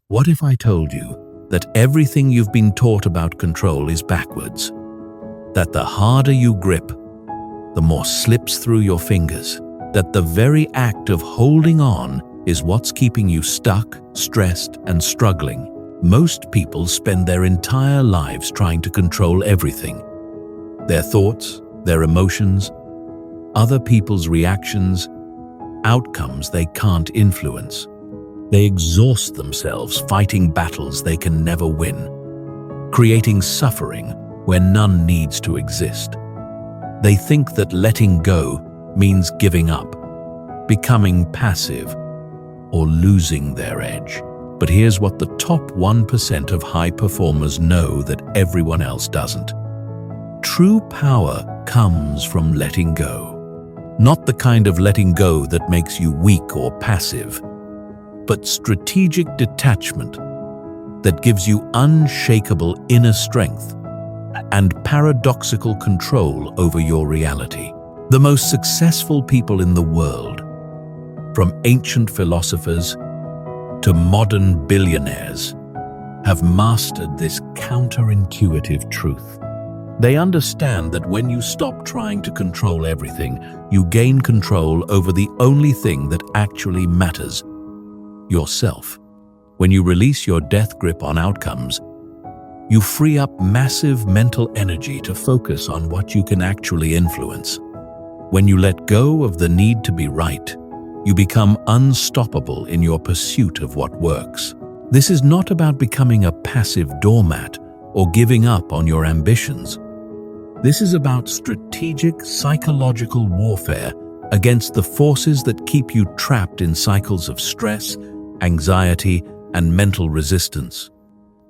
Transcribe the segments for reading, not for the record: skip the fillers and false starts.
What if I told you that everything you've been taught about control is backwards? That the harder you grip, the more slips through your fingers. That the very act of holding on is what's keeping you stuck, stressed, and struggling. Most people spend their entire lives trying to control everything. Their thoughts, their emotions, other people's reactions, outcomes they can't influence. They exhaust themselves fighting battles they can never win, creating suffering where none needs to exist. They think that letting go means giving up, becoming passive, or losing their edge. But here's what the top 1% of high performers know that everyone else doesn't. True power comes from letting go. Not the kind of letting go that makes you weak or passive, but strategic detachment that gives you unshakable inner strength and paradoxical control over your reality. The most successful people in the world, from ancient philosophers to modern billionaires, have mastered this counterintuitive truth. They understand that when you stop trying to control everything, you gain control over the only thing that actually matters: yourself. When you release your death grip on outcomes, you free up massive mental energy to focus on what you can actually influence. When you let go of the need to be right, you become unstoppable in your pursuit of what works. This is not about becoming a passive doormat or giving up on your ambitions. This is about strategic psychological warfare against the forces that keep you trapped in cycles of stress, anxiety, and mental resistance.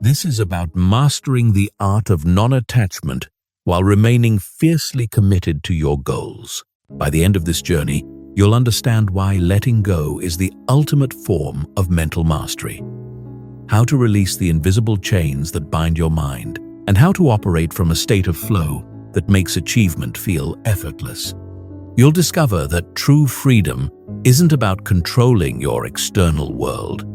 This is about mastering the art of non-attachment while remaining fiercely committed to your goals. By the end of this journey, you'll understand why letting go is the ultimate form of mental mastery, how to release the invisible chains that bind your mind, and how to operate from a state of flow that makes achievement feel effortless. You'll discover that true freedom isn't about controlling your external world.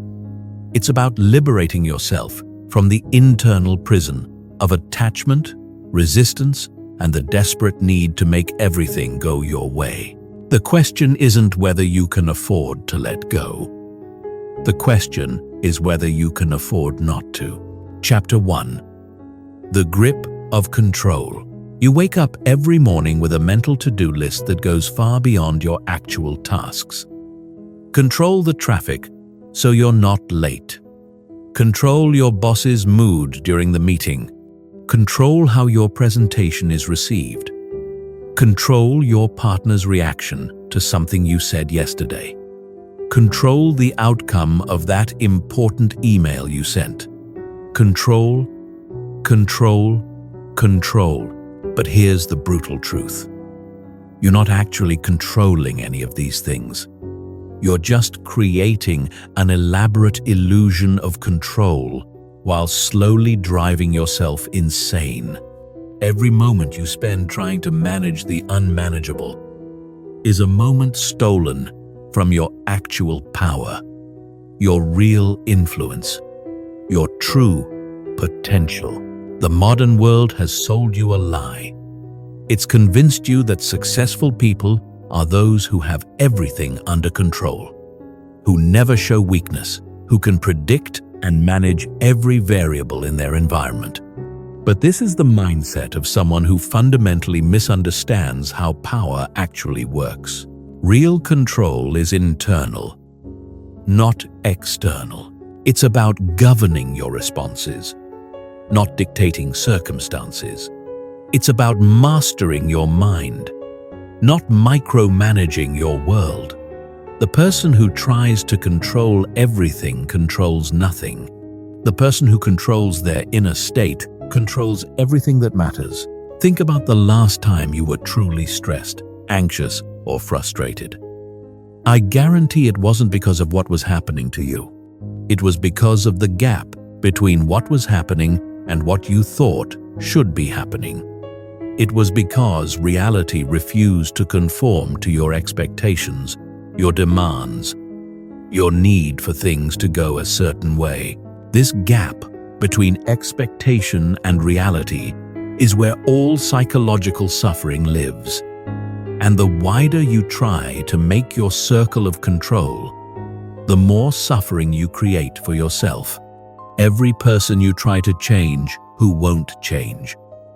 It's about liberating yourself from the internal prison of attachment, resistance, and the desperate need to make everything go your way. The question isn't whether you can afford to let go. The question is whether you can afford not to. Chapter 1. The Grip of Control. You wake up every morning with a mental to-do list that goes far beyond your actual tasks. Control the traffic so you're not late. Control your boss's mood during the meeting. Control how your presentation is received. Control your partner's reaction to something you said yesterday. Control the outcome of that important email you sent. Control, control, control. But here's the brutal truth. You're not actually controlling any of these things. You're just creating an elaborate illusion of control while slowly driving yourself insane. Every moment you spend trying to manage the unmanageable is a moment stolen from your actual power, your real influence, your true potential. The modern world has sold you a lie. It's convinced you that successful people are those who have everything under control, who never show weakness, who can predict and manage every variable in their environment. But this is the mindset of someone who fundamentally misunderstands how power actually works. Real control is internal, not external. It's about governing your responses, not dictating circumstances. It's about mastering your mind, not micromanaging your world. The person who tries to control everything controls nothing. The person who controls their inner state controls everything that matters. Think about the last time you were truly stressed, anxious, or frustrated. I guarantee it wasn't because of what was happening to you. It was because of the gap between what was happening and what you thought should be happening. It was because reality refused to conform to your expectations, your demands, your need for things to go a certain way. This gap between expectation and reality is where all psychological suffering lives. And the wider you try to make your circle of control, the more suffering you create for yourself. Every person you try to change who won't change.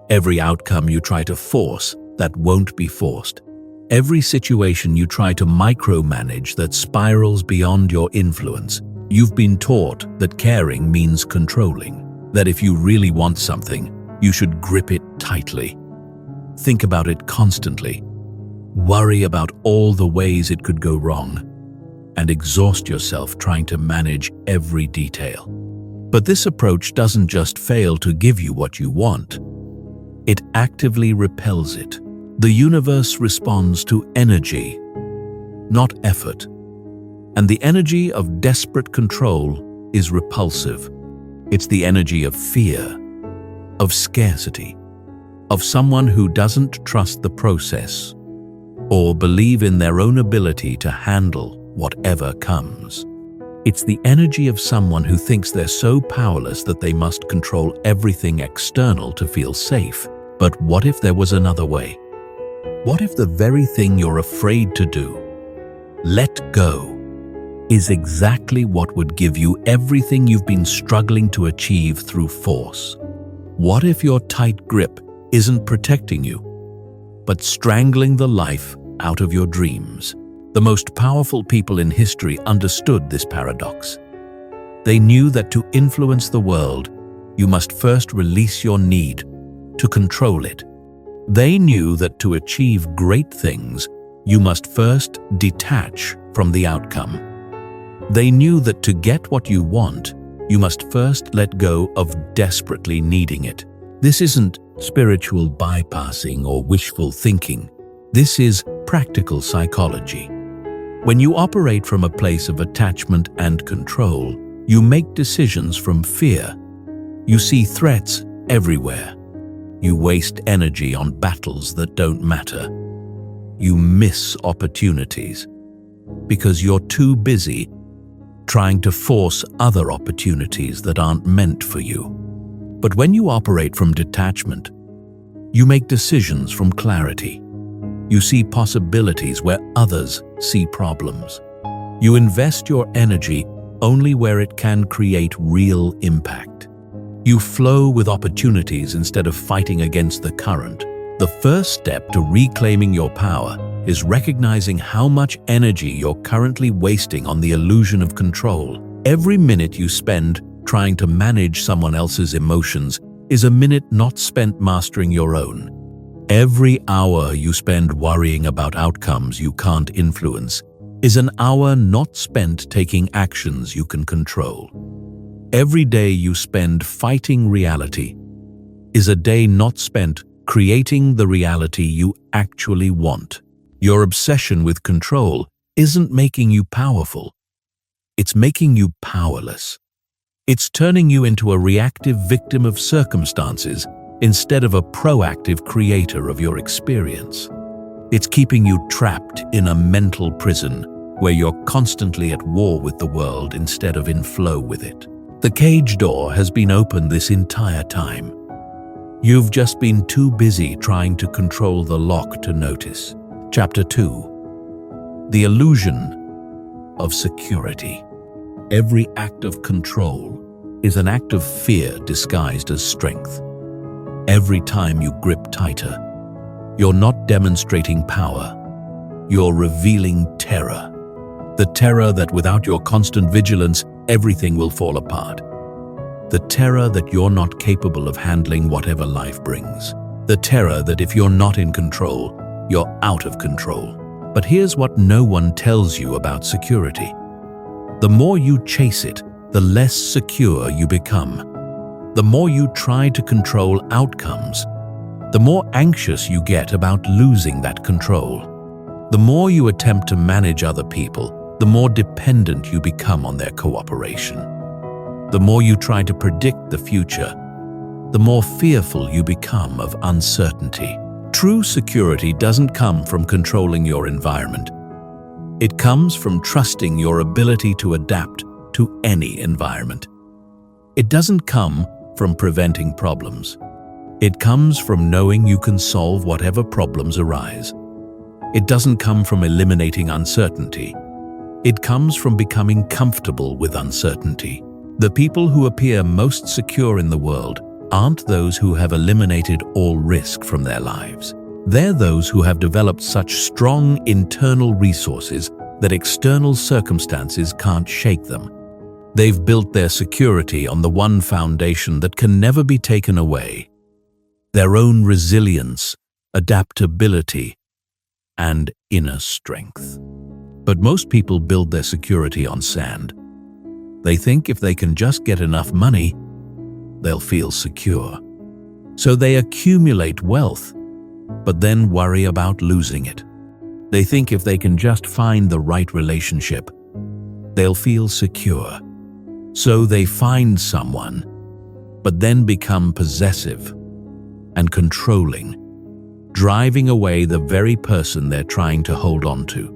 Every outcome you try to force that won't be forced. Every situation you try to micromanage that spirals beyond your influence. You've been taught that caring means controlling, that if you really want something, you should grip it tightly. Think about it constantly. Worry about all the ways it could go wrong, and exhaust yourself trying to manage every detail. But this approach doesn't just fail to give you what you want. It actively repels it. The universe responds to energy, not effort. And the energy of desperate control is repulsive. It's the energy of fear, of scarcity, of someone who doesn't trust the process or believe in their own ability to handle whatever comes. It's the energy of someone who thinks they're so powerless that they must control everything external to feel safe. But what if there was another way? What if the very thing you're afraid to do, let go, is exactly what would give you everything you've been struggling to achieve through force? What if your tight grip isn't protecting you, but strangling the life out of your dreams? The most powerful people in history understood this paradox. They knew that to influence the world, you must first release your need to control it. They knew that to achieve great things, you must first detach from the outcome. They knew that to get what you want, you must first let go of desperately needing it. This isn't spiritual bypassing or wishful thinking. This is practical psychology. When you operate from a place of attachment and control, you make decisions from fear. You see threats everywhere. You waste energy on battles that don't matter. You miss opportunities because you're too busy trying to force other opportunities that aren't meant for you. But when you operate from detachment, you make decisions from clarity. You see possibilities where others see problems. You invest your energy only where it can create real impact. You flow with opportunities instead of fighting against the current. The first step to reclaiming your power is recognizing how much energy you're currently wasting on the illusion of control. Every minute you spend trying to manage someone else's emotions is a minute not spent mastering your own. Every hour you spend worrying about outcomes you can't influence is an hour not spent taking actions you can control. Every day you spend fighting reality is a day not spent creating the reality you actually want. Your obsession with control isn't making you powerful. It's making you powerless. It's turning you into a reactive victim of circumstances instead of a proactive creator of your experience. It's keeping you trapped in a mental prison where you're constantly at war with the world instead of in flow with it. The cage door has been open this entire time. You've just been too busy trying to control the lock to notice. Chapter 2. The illusion of security. Every act of control is an act of fear disguised as strength. Every time you grip tighter, you're not demonstrating power. You're revealing terror. The terror that without your constant vigilance, everything will fall apart. The terror that you're not capable of handling whatever life brings. The terror that if you're not in control, you're out of control. But here's what no one tells you about security. The more you chase it, the less secure you become. The more you try to control outcomes, the more anxious you get about losing that control. The more you attempt to manage other people, the more dependent you become on their cooperation. The more you try to predict the future, the more fearful you become of uncertainty. True security doesn't come from controlling your environment. It comes from trusting your ability to adapt to any environment. It doesn't come from preventing problems. It comes from knowing you can solve whatever problems arise. It doesn't come from eliminating uncertainty. It comes from becoming comfortable with uncertainty. The people who appear most secure in the world aren't those who have eliminated all risk from their lives. They're those who have developed such strong internal resources that external circumstances can't shake them. They've built their security on the one foundation that can never be taken away: their own resilience, adaptability, and inner strength. But most people build their security on sand. They think if they can just get enough money, they'll feel secure. So they accumulate wealth, but then worry about losing it. They think if they can just find the right relationship, they'll feel secure. So they find someone, but then become possessive and controlling, driving away the very person they're trying to hold on to.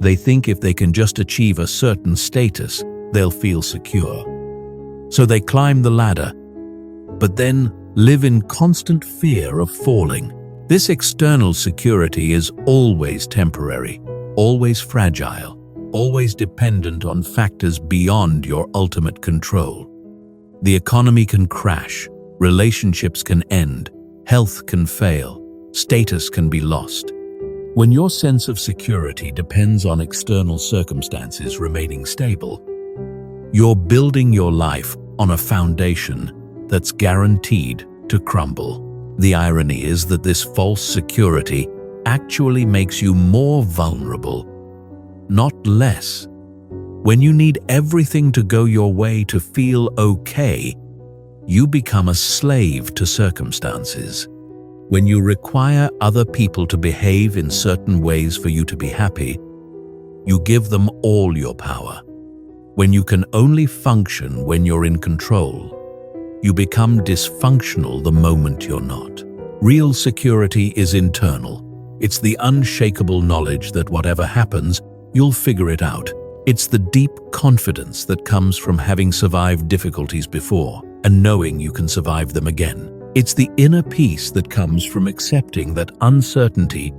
They think if they can just achieve a certain status, they'll feel secure. So they climb the ladder, but then live in constant fear of falling. This external security is always temporary, always fragile, always dependent on factors beyond your ultimate control. The economy can crash, relationships can end, health can fail, status can be lost. When your sense of security depends on external circumstances remaining stable, you're building your life on a foundation that's guaranteed to crumble. The irony is that this false security actually makes you more vulnerable, not less. When you need everything to go your way to feel okay, you become a slave to circumstances. When you require other people to behave in certain ways for you to be happy, you give them all your power. When you can only function when you're in control, you become dysfunctional the moment you're not. Real security is internal. It's the unshakable knowledge that whatever happens, you'll figure it out. It's the deep confidence that comes from having survived difficulties before and knowing you can survive them again. It's the inner peace that comes from accepting that uncertainty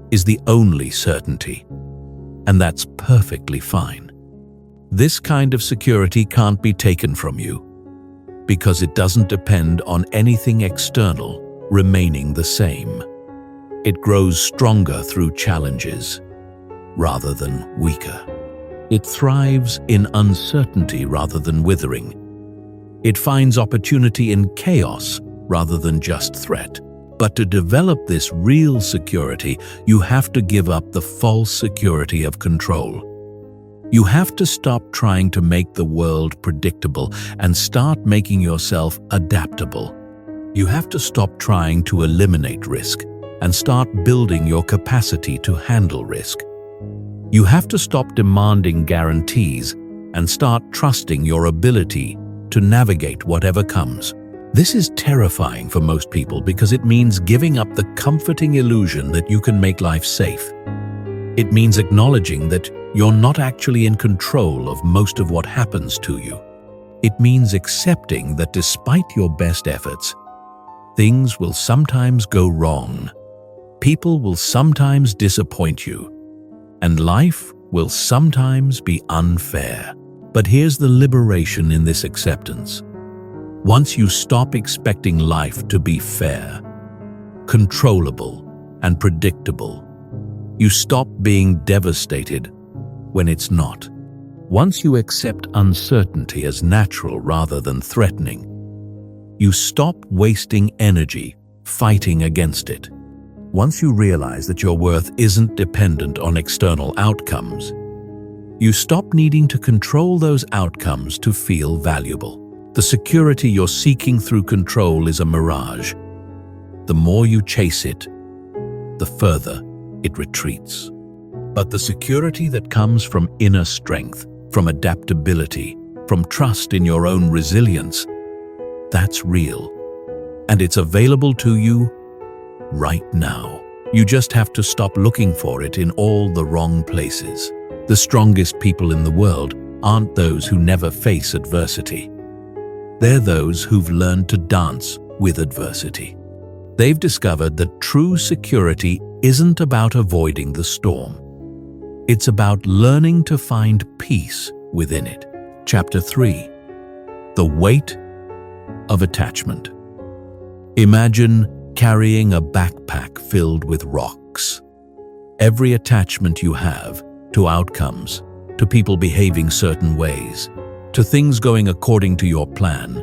is the only certainty, and that's perfectly fine. This kind of security can't be taken from you, because it doesn't depend on anything external remaining the same. It grows stronger through challenges rather than weaker. It thrives in uncertainty rather than withering. It finds opportunity in chaos rather than just threat. But to develop this real security, you have to give up the false security of control. You have to stop trying to make the world predictable and start making yourself adaptable. You have to stop trying to eliminate risk and start building your capacity to handle risk. You have to stop demanding guarantees and start trusting your ability to navigate whatever comes. This is terrifying for most people because it means giving up the comforting illusion that you can make life safe. It means acknowledging that you're not actually in control of most of what happens to you. It means accepting that despite your best efforts, things will sometimes go wrong. People will sometimes disappoint you, and life will sometimes be unfair. But here's the liberation in this acceptance. Once you stop expecting life to be fair, controllable, and predictable, you stop being devastated when it's not. Once you accept uncertainty as natural rather than threatening, you stop wasting energy fighting against it. Once you realize that your worth isn't dependent on external outcomes, you stop needing to control those outcomes to feel valuable. The security you're seeking through control is a mirage. The more you chase it, the further it retreats. But the security that comes from inner strength, from adaptability, from trust in your own resilience, that's real. And it's available to you right now. You just have to stop looking for it in all the wrong places. The strongest people in the world aren't those who never face adversity. They're those who've learned to dance with adversity. They've discovered that true security isn't about avoiding the storm. It's about learning to find peace within it. Chapter 3. The Weight of Attachment. Imagine carrying a backpack filled with rocks. Every attachment you have to outcomes, to people behaving certain ways, to things going according to your plan,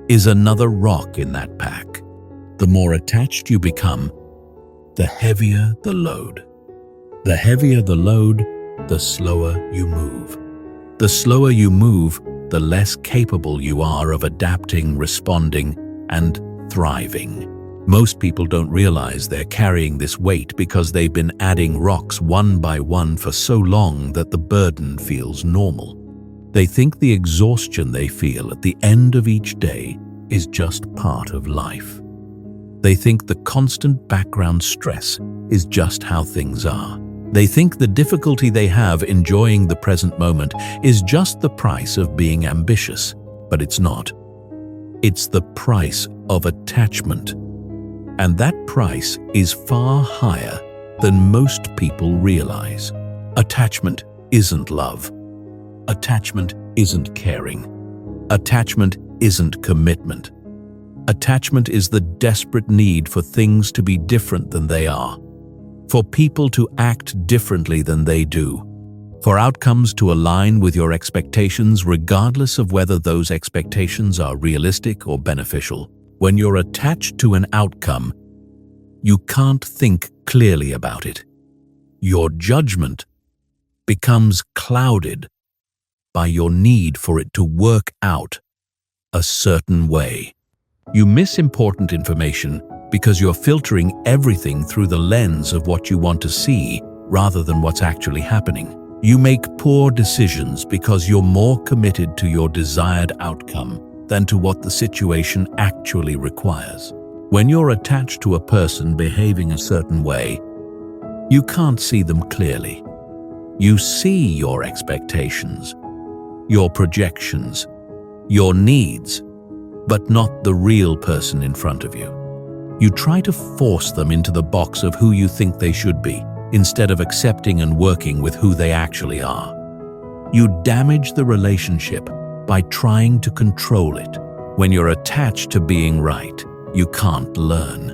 is another rock in that pack. The more attached you become, the heavier the load. The heavier the load, the slower you move. The slower you move, the less capable you are of adapting, responding, and thriving. Most people don't realize they're carrying this weight because they've been adding rocks one by one for so long that the burden feels normal. They think the exhaustion they feel at the end of each day is just part of life. They think the constant background stress is just how things are. They think the difficulty they have enjoying the present moment is just the price of being ambitious, but it's not. It's the price of attachment. And that price is far higher than most people realize. Attachment isn't love. Attachment isn't caring. Attachment isn't commitment. Attachment is the desperate need for things to be different than they are, for people to act differently than they do, for outcomes to align with your expectations regardless of whether those expectations are realistic or beneficial. When you're attached to an outcome, you can't think clearly about it. Your judgment becomes clouded by your need for it to work out a certain way. You miss important information because you're filtering everything through the lens of what you want to see rather than what's actually happening. You make poor decisions because you're more committed to your desired outcome than to what the situation actually requires. When you're attached to a person behaving a certain way, you can't see them clearly. You see your expectations, your projections, your needs, but not the real person in front of you. You try to force them into the box of who you think they should be, instead of accepting and working with who they actually are. You damage the relationship by trying to control it. When you're attached to being right, you can't learn.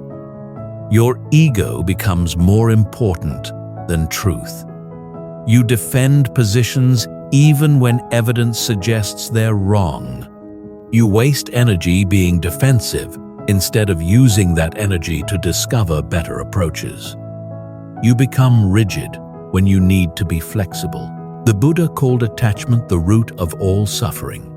Your ego becomes more important than truth. You defend positions even when evidence suggests they're wrong. You waste energy being defensive instead of using that energy to discover better approaches. You become rigid when you need to be flexible. The Buddha called attachment the root of all suffering.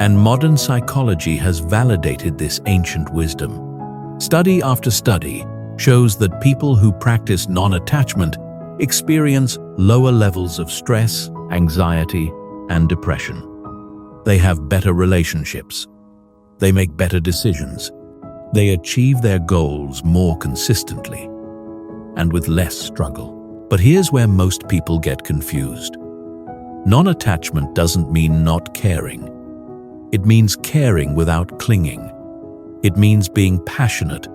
And modern psychology has validated this ancient wisdom. Study after study shows that people who practice non-attachment experience lower levels of stress, anxiety, and depression. They have better relationships. They make better decisions. They achieve their goals more consistently and with less struggle. But here's where most people get confused. Non-attachment doesn't mean not caring. It means caring without clinging. It means being passionate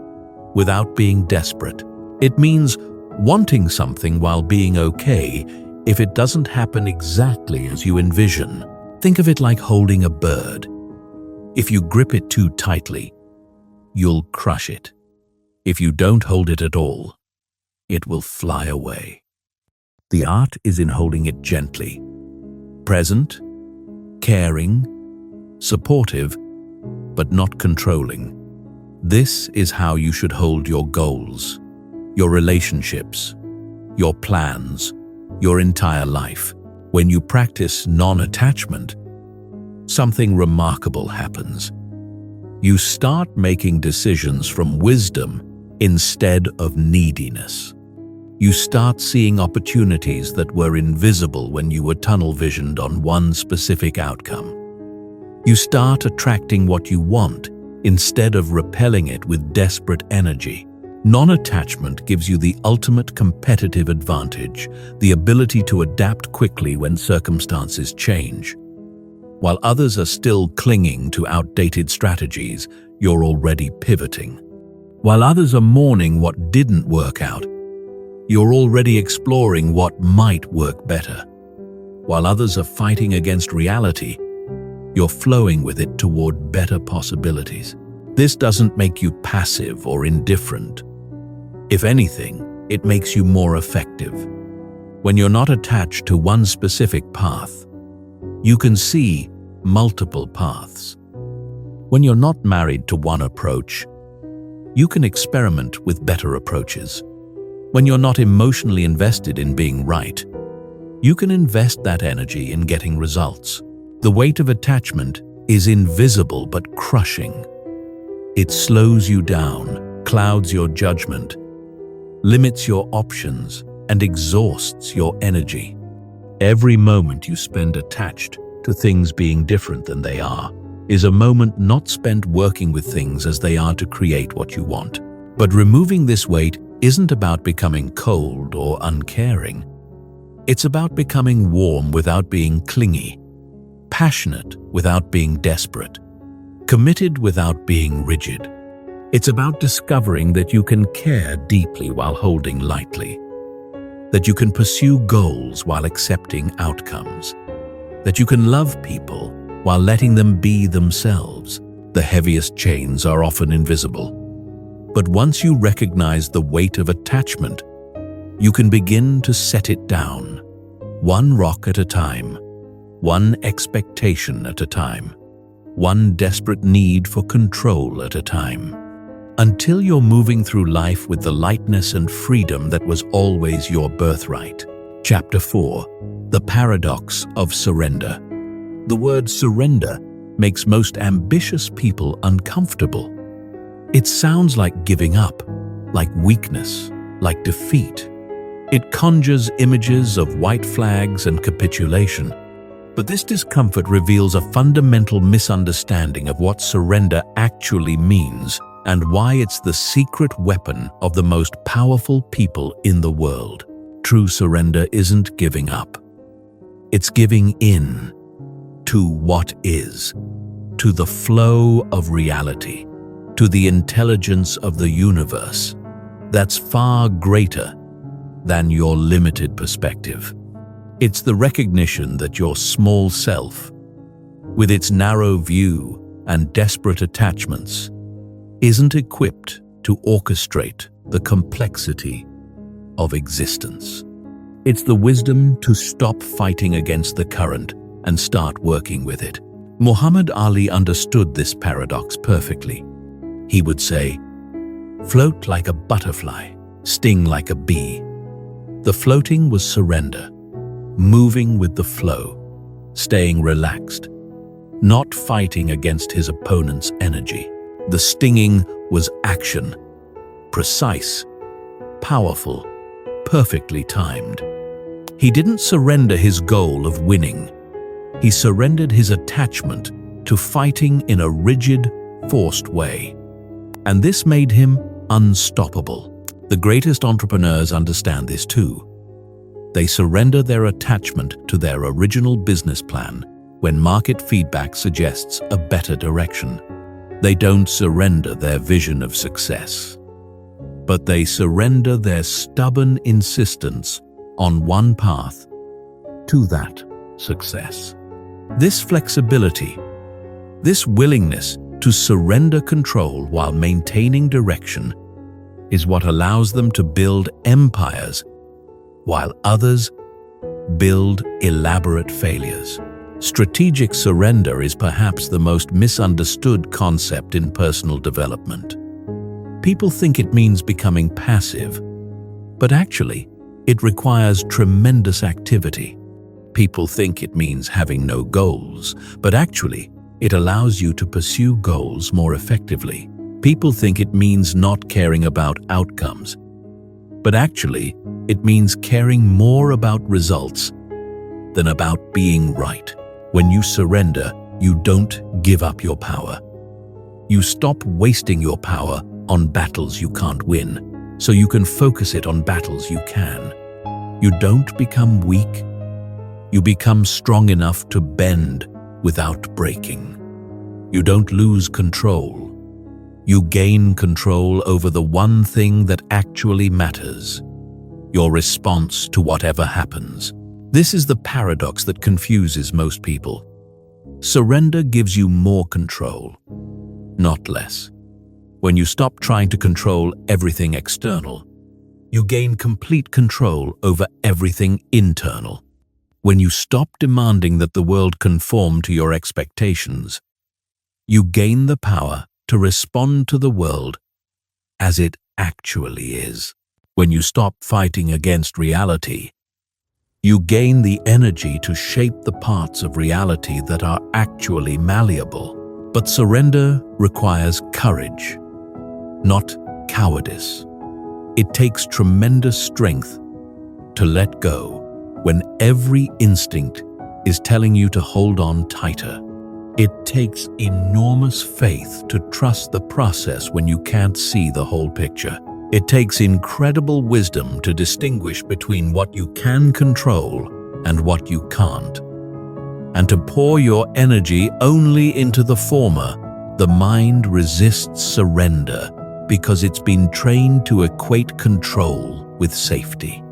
without being desperate. It means wanting something while being okay if it doesn't happen exactly as you envision. Think of it like holding a bird. If you grip it too tightly, you'll crush it. If you don't hold it at all, it will fly away. The art is in holding it gently, present, caring, supportive, but not controlling. This is how you should hold your goals, your relationships, your plans, your entire life. When you practice non-attachment, something remarkable happens. You start making decisions from wisdom instead of neediness. You start seeing opportunities that were invisible when you were tunnel-visioned on one specific outcome. You start attracting what you want instead of repelling it with desperate energy. Non-attachment gives you the ultimate competitive advantage, the ability to adapt quickly when circumstances change. While others are still clinging to outdated strategies, you're already pivoting. While others are mourning what didn't work out, you're already exploring what might work better. While others are fighting against reality, you're flowing with it toward better possibilities. This doesn't make you passive or indifferent. If anything, it makes you more effective. When you're not attached to one specific path, you can see multiple paths. When you're not married to one approach, you can experiment with better approaches. When you're not emotionally invested in being right, you can invest that energy in getting results. The weight of attachment is invisible but crushing. It slows you down, clouds your judgment, limits your options, and exhausts your energy. Every moment you spend attached to things being different than they are is a moment not spent working with things as they are to create what you want. But removing this weight isn't about becoming cold or uncaring. It's about becoming warm without being clingy, passionate without being desperate, committed without being rigid. It's about discovering that you can care deeply while holding lightly, that you can pursue goals while accepting outcomes, that you can love people while letting them be themselves. The heaviest chains are often invisible. But once you recognize the weight of attachment, you can begin to set it down, one rock at a time, one expectation at a time, one desperate need for control at a time, until you're moving through life with the lightness and freedom that was always your birthright. Chapter 4: The Paradox of Surrender. The word surrender makes most ambitious people uncomfortable. It sounds like giving up, like weakness, like defeat. It conjures images of white flags and capitulation. But this discomfort reveals a fundamental misunderstanding of what surrender actually means and why it's the secret weapon of the most powerful people in the world. True surrender isn't giving up. It's giving in to what is, to the flow of reality, to the intelligence of the universe that's far greater than your limited perspective. It's the recognition that your small self, with its narrow view and desperate attachments, isn't equipped to orchestrate the complexity of existence. It's the wisdom to stop fighting against the current and start working with it. Muhammad Ali understood this paradox perfectly. He would say, "Float like a butterfly, sting like a bee." The floating was surrender, moving with the flow, staying relaxed, not fighting against his opponent's energy. The stinging was action, precise, powerful, perfectly timed. He didn't surrender his goal of winning. He surrendered his attachment to fighting in a rigid, forced way. And this made him unstoppable. The greatest entrepreneurs understand this too. They surrender their attachment to their original business plan when market feedback suggests a better direction. They don't surrender their vision of success, but they surrender their stubborn insistence on one path to that success. This flexibility, this willingness to surrender control while maintaining direction, is what allows them to build empires while others build elaborate failures. Strategic surrender is perhaps the most misunderstood concept in personal development. People think it means becoming passive, but actually, it requires tremendous activity. People think it means having no goals, but actually, it allows you to pursue goals more effectively. People think it means not caring about outcomes, but actually, it means caring more about results than about being right. When you surrender, you don't give up your power. You stop wasting your power on battles you can't win, so you can focus it on battles you can. You don't become weak. You become strong enough to bend without breaking. You don't lose control. You gain control over the one thing that actually matters: your response to whatever happens. This is the paradox that confuses most people. Surrender gives you more control, not less. When you stop trying to control everything external, you gain complete control over everything internal. When you stop demanding that the world conform to your expectations, you gain the power to respond to the world as it actually is. When you stop fighting against reality, you gain the energy to shape the parts of reality that are actually malleable. But surrender requires courage, not cowardice. It takes tremendous strength to let go when every instinct is telling you to hold on tighter. It takes enormous faith to trust the process when you can't see the whole picture. It takes incredible wisdom to distinguish between what you can control and what you can't, and to pour your energy only into the former. The mind resists surrender because it's been trained to equate control with safety.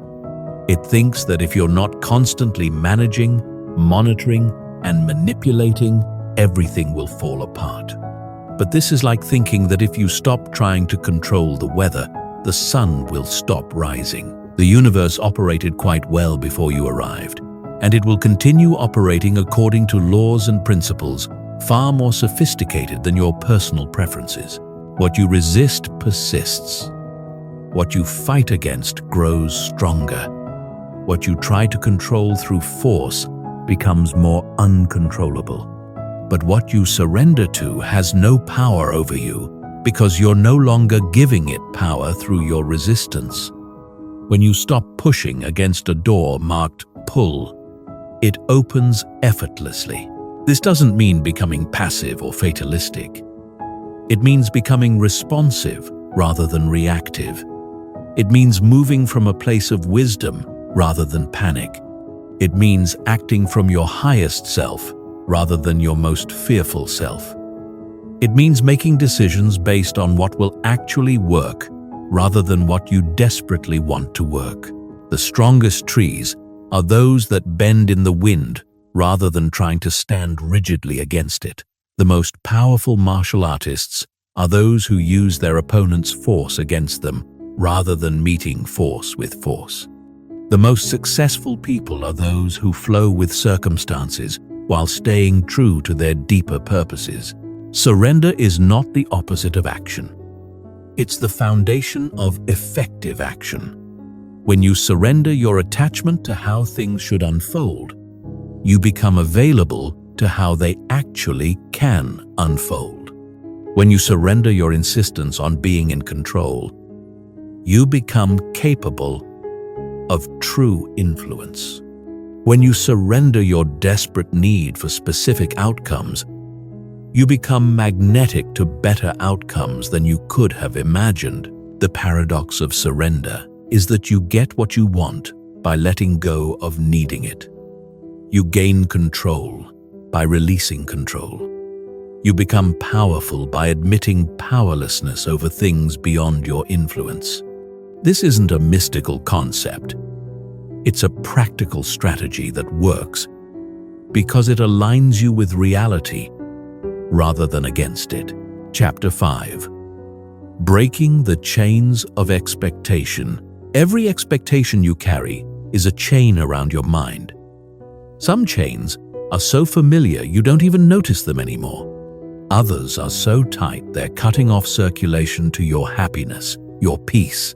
It thinks that if you're not constantly managing, monitoring, and manipulating, everything will fall apart. But this is like thinking that if you stop trying to control the weather, the sun will stop rising. The universe operated quite well before you arrived, and it will continue operating according to laws and principles far more sophisticated than your personal preferences. What you resist persists. What you fight against grows stronger. What you try to control through force becomes more uncontrollable. But what you surrender to has no power over you because you're no longer giving it power through your resistance. When you stop pushing against a door marked pull, it opens effortlessly. This doesn't mean becoming passive or fatalistic. It means becoming responsive rather than reactive. It means moving from a place of wisdom rather than panic. It means acting from your highest self rather than your most fearful self. It means making decisions based on what will actually work rather than what you desperately want to work. The strongest trees are those that bend in the wind rather than trying to stand rigidly against it. The most powerful martial artists are those who use their opponent's force against them rather than meeting force with force. The most successful people are those who flow with circumstances while staying true to their deeper purposes. Surrender is not the opposite of action. It's the foundation of effective action. When you surrender your attachment to how things should unfold, you become available to how they actually can unfold. When you surrender your insistence on being in control, you become capable of true influence. When you surrender your desperate need for specific outcomes, you become magnetic to better outcomes than you could have imagined. The paradox of surrender is that you get what you want by letting go of needing it. You gain control by releasing control. You become powerful by admitting powerlessness over things beyond your influence. This isn't a mystical concept. It's a practical strategy that works because it aligns you with reality rather than against it. Chapter 5. Breaking the chains of expectation. Every expectation you carry is a chain around your mind. Some chains are so familiar you don't even notice them anymore. Others are so tight they're cutting off circulation to your happiness, your peace,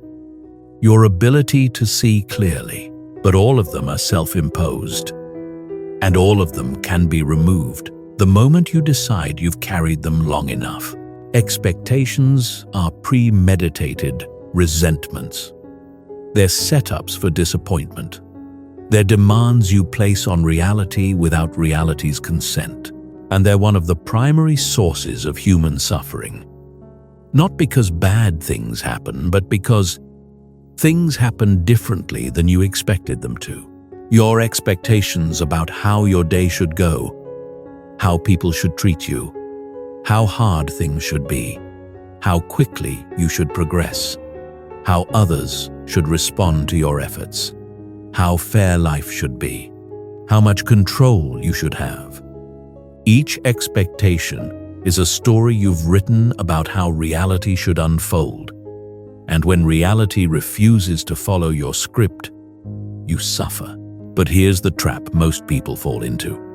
your ability to see clearly. But all of them are self-imposed, and all of them can be removed the moment you decide you've carried them long enough. Expectations are premeditated resentments. They're setups for disappointment. They're demands you place on reality without reality's consent. And they're one of the primary sources of human suffering. Not because bad things happen, but because things happen differently than you expected them to. Your expectations about how your day should go, how people should treat you, how hard things should be, how quickly you should progress, how others should respond to your efforts, how fair life should be, how much control you should have. Each expectation is a story you've written about how reality should unfold. And when reality refuses to follow your script, you suffer. But here's the trap most people fall into.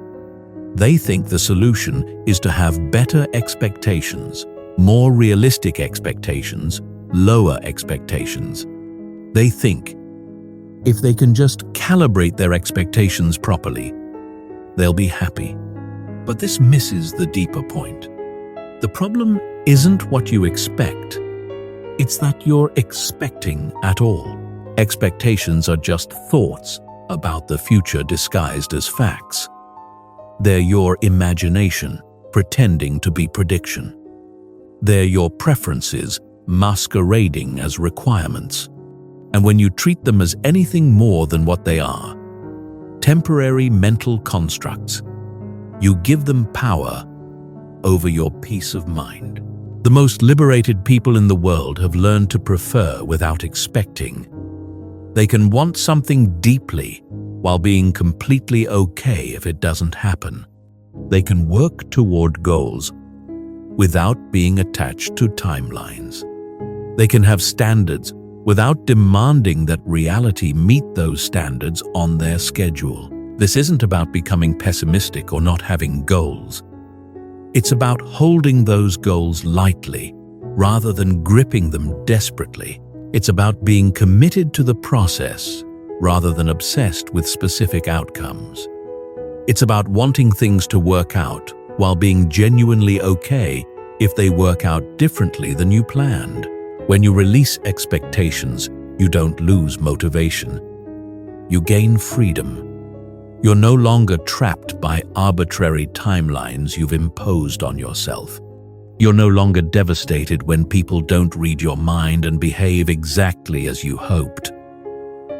They think the solution is to have better expectations, more realistic expectations, lower expectations. They think if they can just calibrate their expectations properly, they'll be happy. But this misses the deeper point. The problem isn't what you expect. It's that you're expecting at all. Expectations are just thoughts about the future disguised as facts. They're your imagination pretending to be prediction. They're your preferences masquerading as requirements. And when you treat them as anything more than what they are, temporary mental constructs, you give them power over your peace of mind. The most liberated people in the world have learned to prefer without expecting. They can want something deeply while being completely okay if it doesn't happen. They can work toward goals without being attached to timelines. They can have standards without demanding that reality meet those standards on their schedule. This isn't about becoming pessimistic or not having goals. It's about holding those goals lightly rather than gripping them desperately. It's about being committed to the process rather than obsessed with specific outcomes. It's about wanting things to work out while being genuinely okay if they work out differently than you planned. When you release expectations, you don't lose motivation. You gain freedom. You're no longer trapped by arbitrary timelines you've imposed on yourself. You're no longer devastated when people don't read your mind and behave exactly as you hoped.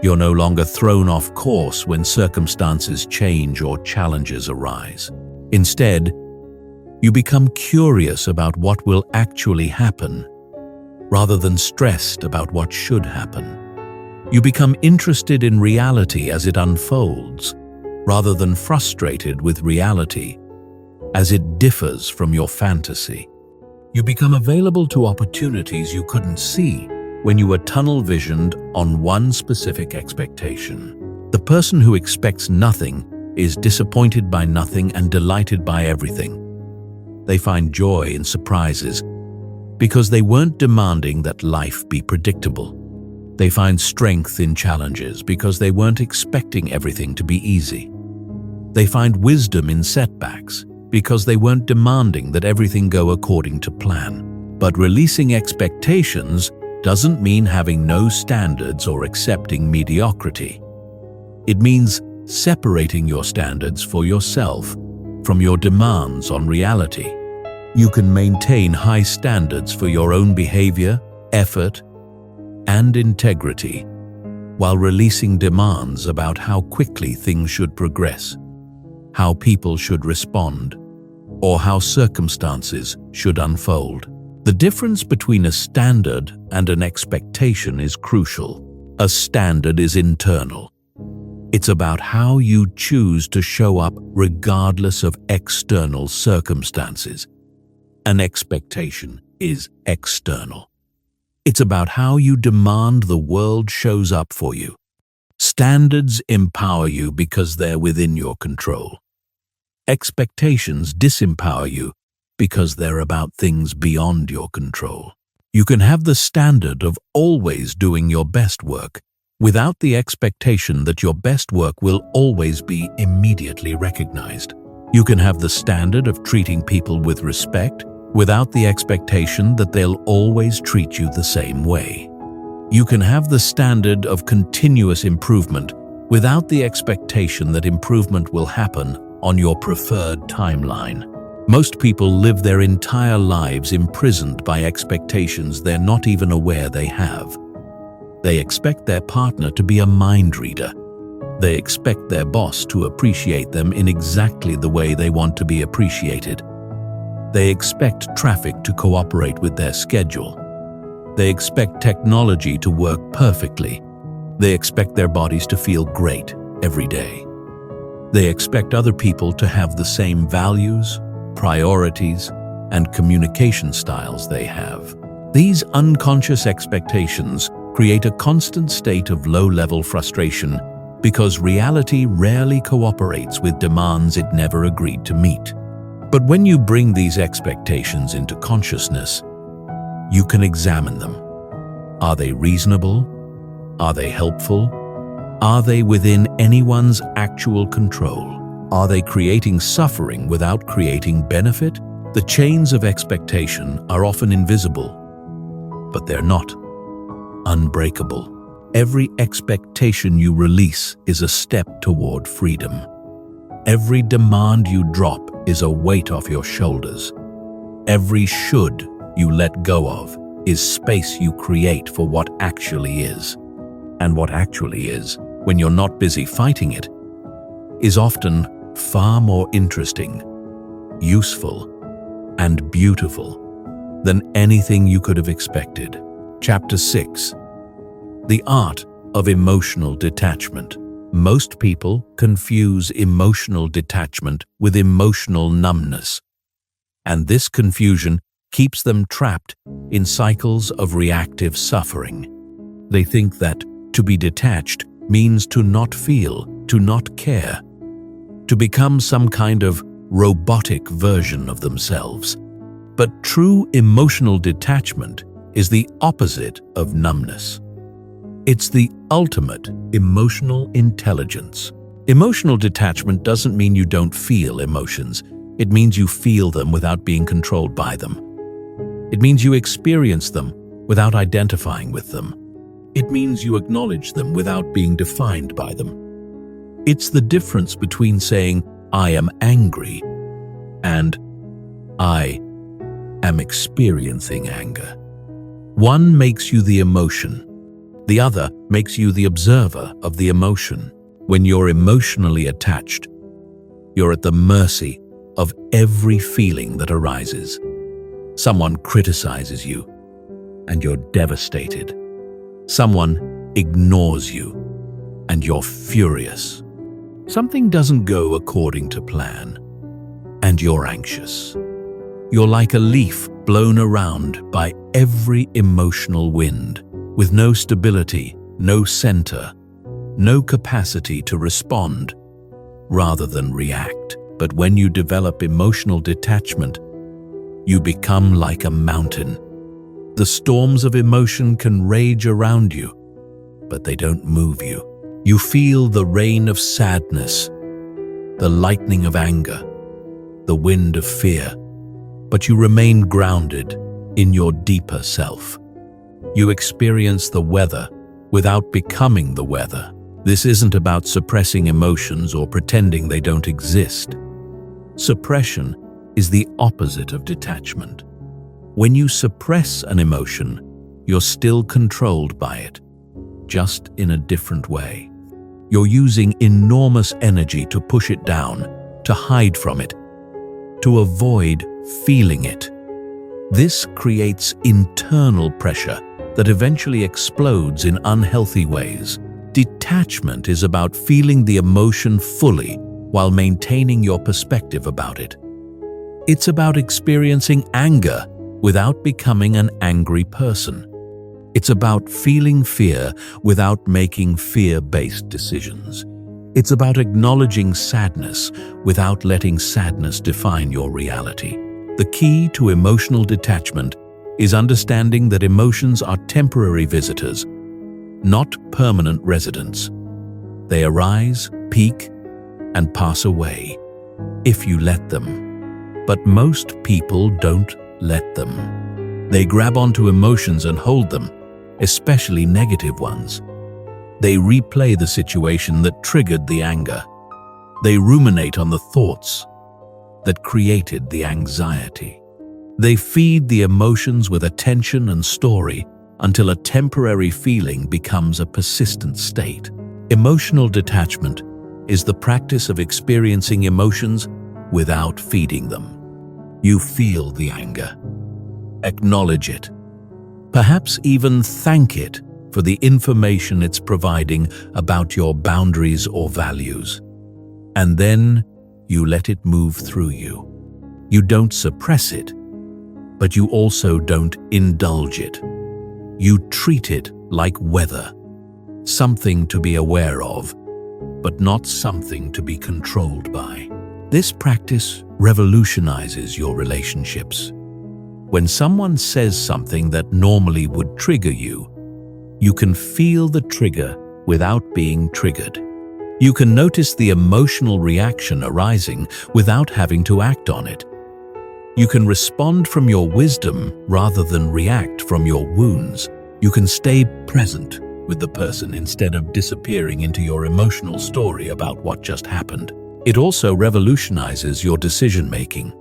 You're no longer thrown off course when circumstances change or challenges arise. Instead, you become curious about what will actually happen, rather than stressed about what should happen. You become interested in reality as it unfolds, rather than frustrated with reality as it differs from your fantasy. You become available to opportunities you couldn't see when you were tunnel-visioned on one specific expectation. The person who expects nothing is disappointed by nothing and delighted by everything. They find joy in surprises because they weren't demanding that life be predictable. They find strength in challenges because they weren't expecting everything to be easy. They find wisdom in setbacks because they weren't demanding that everything go according to plan. But releasing expectations doesn't mean having no standards or accepting mediocrity. It means separating your standards for yourself from your demands on reality. You can maintain high standards for your own behavior, effort, and integrity, while releasing demands about how quickly things should progress, how people should respond, or how circumstances should unfold. The difference between a standard and an expectation is crucial. A standard is internal. It's about how you choose to show up regardless of external circumstances. An expectation is external. It's about how you demand the world shows up for you. Standards empower you because they're within your control. Expectations disempower you because they're about things beyond your control. You can have the standard of always doing your best work without the expectation that your best work will always be immediately recognized. You can have the standard of treating people with respect without the expectation that they'll always treat you the same way. You can have the standard of continuous improvement without the expectation that improvement will happen on your preferred timeline. Most people live their entire lives imprisoned by expectations they're not even aware they have. They expect their partner to be a mind reader, They expect their boss to appreciate them in exactly the way they want to be appreciated. They expect traffic to cooperate with their schedule. They expect technology to work perfectly. They expect their bodies to feel great every day. They expect other people to have the same values, priorities, and communication styles they have. These unconscious expectations create a constant state of low-level frustration because reality rarely cooperates with demands it never agreed to meet. But when you bring these expectations into consciousness, you can examine them. Are they reasonable? Are they helpful? Are they within anyone's actual control? Are they creating suffering without creating benefit? The chains of expectation are often invisible, but they're not unbreakable. Every expectation you release is a step toward freedom. Every demand you drop is a weight off your shoulders. Every should you let go of is space you create for what actually is. And what actually is, when you're not busy fighting it, is often far more interesting, useful, and beautiful than anything you could have expected. Chapter 6. The Art of Emotional Detachment. Most people confuse emotional detachment with emotional numbness, and this confusion keeps them trapped in cycles of reactive suffering. They think that to be detached means to not feel, to not care, to become some kind of robotic version of themselves. But true emotional detachment is the opposite of numbness. It's the ultimate emotional intelligence. Emotional detachment doesn't mean you don't feel emotions. It means you feel them without being controlled by them. It means you experience them without identifying with them. It means you acknowledge them without being defined by them. It's the difference between saying, "I am angry," and "I am experiencing anger." One makes you the emotion. The other makes you the observer of the emotion. When you're emotionally attached, you're at the mercy of every feeling that arises. Someone criticizes you, and you're devastated. Someone ignores you, and you're furious. Something doesn't go according to plan, and you're anxious. You're like a leaf blown around by every emotional wind, with no stability, no center, no capacity to respond rather than react. But when you develop emotional detachment, you become like a mountain. The storms of emotion can rage around you, but they don't move you. You feel the rain of sadness, the lightning of anger, the wind of fear, but you remain grounded in your deeper self. You experience the weather without becoming the weather. This isn't about suppressing emotions or pretending they don't exist. Suppression is the opposite of detachment. When you suppress an emotion, you're still controlled by it, just in a different way. You're using enormous energy to push it down, to hide from it, to avoid feeling it. This creates internal pressure that eventually explodes in unhealthy ways. Detachment is about feeling the emotion fully while maintaining your perspective about it. It's about experiencing anger without becoming an angry person. It's about feeling fear without making fear-based decisions. It's about acknowledging sadness without letting sadness define your reality. The key to emotional detachment is understanding that emotions are temporary visitors, not permanent residents. They arise, peak, and pass away if you let them. But most people don't let them. They grab onto emotions and hold them, especially negative ones. They replay the situation that triggered the anger. They ruminate on the thoughts that created the anxiety. They feed the emotions with attention and story until a temporary feeling becomes a persistent state. Emotional detachment is the practice of experiencing emotions without feeding them. You feel the anger, acknowledge it, perhaps even thank it for the information it's providing about your boundaries or values. And then you let it move through you. You don't suppress it, but you also don't indulge it. You treat it like weather, something to be aware of, but not something to be controlled by. This practice revolutionizes your relationships. When someone says something that normally would trigger you, you can feel the trigger without being triggered. You can notice the emotional reaction arising without having to act on it. You can respond from your wisdom rather than react from your wounds. You can stay present with the person instead of disappearing into your emotional story about what just happened. It also revolutionizes your decision-making.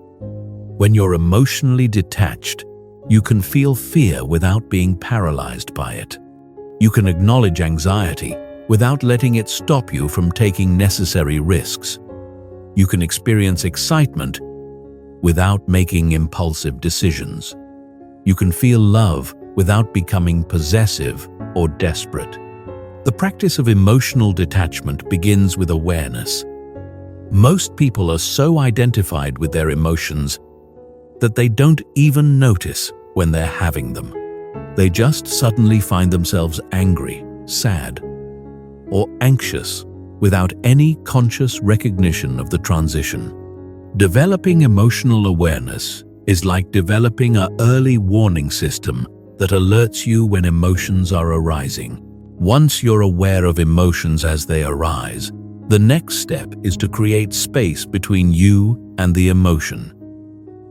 When you're emotionally detached, you can feel fear without being paralyzed by it. You can acknowledge anxiety without letting it stop you from taking necessary risks. You can experience excitement without making impulsive decisions. You can feel love without becoming possessive or desperate. The practice of emotional detachment begins with awareness. Most people are so identified with their emotions that they don't even notice when they're having them. They just suddenly find themselves angry, sad, or anxious without any conscious recognition of the transition. Developing emotional awareness is like developing an early warning system that alerts you when emotions are arising. Once you're aware of emotions as they arise, the next step is to create space between you and the emotion.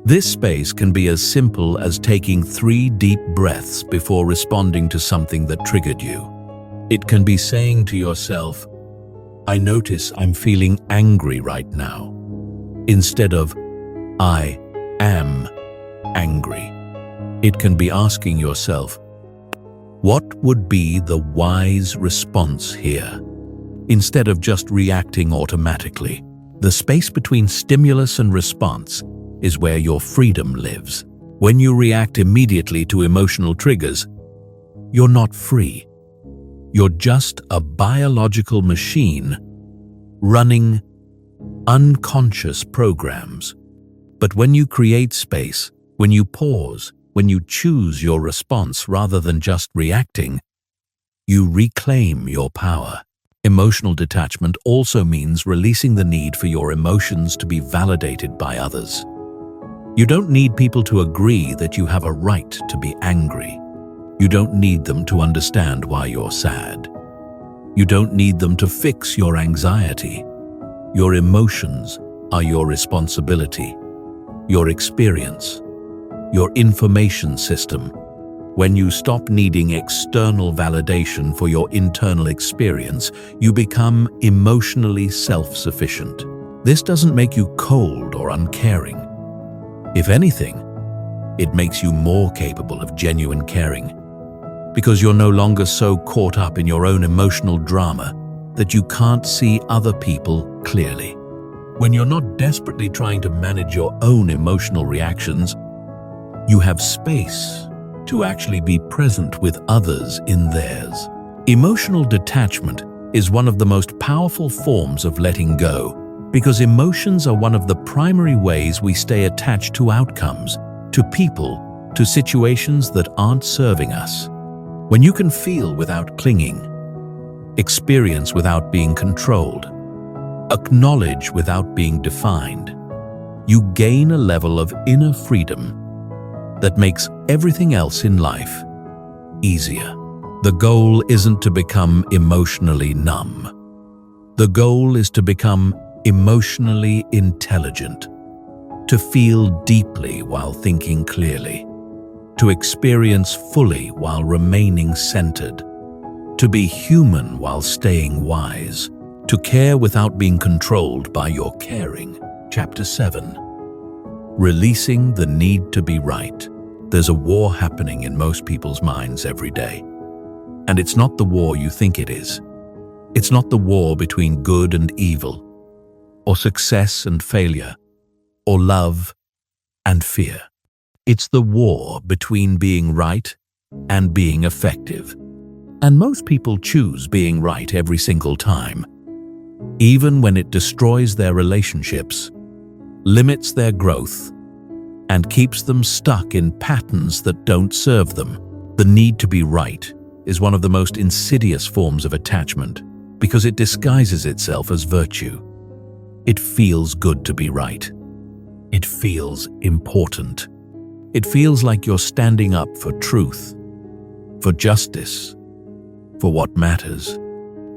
This space can be as simple as taking 3 deep breaths before responding to something that triggered you. It can be saying to yourself, "I notice I'm feeling angry right now," instead of, "I am angry." It can be asking yourself, "What would be the wise response here?" instead of just reacting automatically. The space between stimulus and response is where your freedom lives. When you react immediately to emotional triggers, you're not free. You're just a biological machine running unconscious programs. But when you create space, when you pause, when you choose your response rather than just reacting, you reclaim your power. Emotional detachment also means releasing the need for your emotions to be validated by others. You don't need people to agree that you have a right to be angry. You don't need them to understand why you're sad. You don't need them to fix your anxiety. Your emotions are your responsibility, your experience, your information system. When you stop needing external validation for your internal experience, you become emotionally self-sufficient. This doesn't make you cold or uncaring. If anything, it makes you more capable of genuine caring, because you're no longer so caught up in your own emotional drama that you can't see other people clearly. When you're not desperately trying to manage your own emotional reactions, you have space to actually be present with others in theirs. Emotional detachment is one of the most powerful forms of letting go, because emotions are one of the primary ways we stay attached to outcomes, to people, to situations that aren't serving us. When you can feel without clinging, experience without being controlled, acknowledge without being defined, you gain a level of inner freedom that makes everything else in life easier. The goal isn't to become emotionally numb. The goal is to become emotionally intelligent, to feel deeply while thinking clearly, to experience fully while remaining centered, to be human while staying wise, to care without being controlled by your caring. Chapter 7. Releasing the need to be right. There's a war happening in most people's minds every day. And it's not the war you think it is. It's not the war between good and evil, or success and failure, or love and fear. It's the war between being right and being effective. And most people choose being right every single time, even when it destroys their relationships, limits their growth, and keeps them stuck in patterns that don't serve them. The need to be right is one of the most insidious forms of attachment because it disguises itself as virtue. It feels good to be right. It feels important. It feels like you're standing up for truth, for justice, for what matters.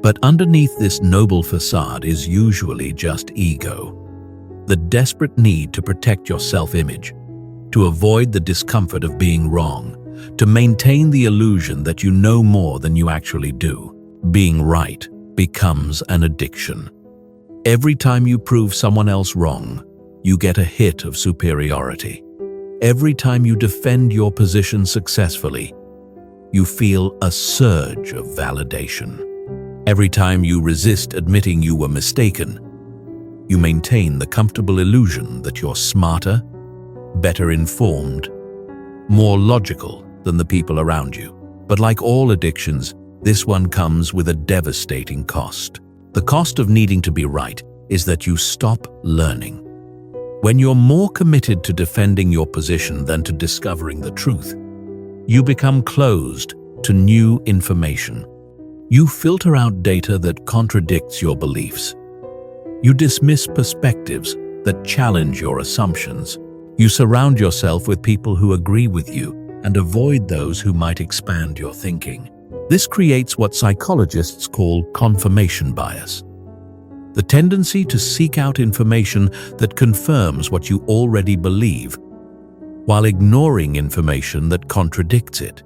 But underneath this noble facade is usually just ego. The desperate need to protect your self-image, to avoid the discomfort of being wrong, to maintain the illusion that you know more than you actually do. Being right becomes an addiction. Every time you prove someone else wrong, you get a hit of superiority. Every time you defend your position successfully, you feel a surge of validation. Every time you resist admitting you were mistaken, you maintain the comfortable illusion that you're smarter, better informed, more logical than the people around you. But like all addictions, this one comes with a devastating cost. The cost of needing to be right is that you stop learning. When you're more committed to defending your position than to discovering the truth, you become closed to new information. You filter out data that contradicts your beliefs. You dismiss perspectives that challenge your assumptions. You surround yourself with people who agree with you and avoid those who might expand your thinking. This creates what psychologists call confirmation bias, the tendency to seek out information that confirms what you already believe, while ignoring information that contradicts it.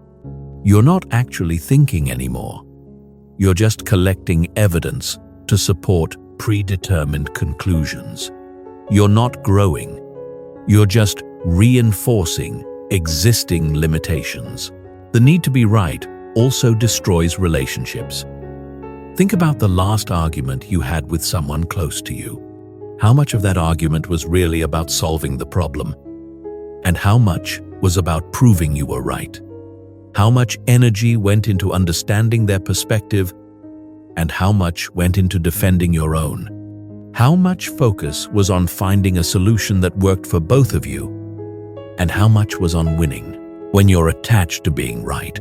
You're not actually thinking anymore. You're just collecting evidence to support predetermined conclusions. You're not growing. You're just reinforcing existing limitations. The need to be right also destroys relationships. Think about the last argument you had with someone close to you. How much of that argument was really about solving the problem? And how much was about proving you were right? How much energy went into understanding their perspective, and how much went into defending your own? How much focus was on finding a solution that worked for both of you, and how much was on winning? When you're attached to being right,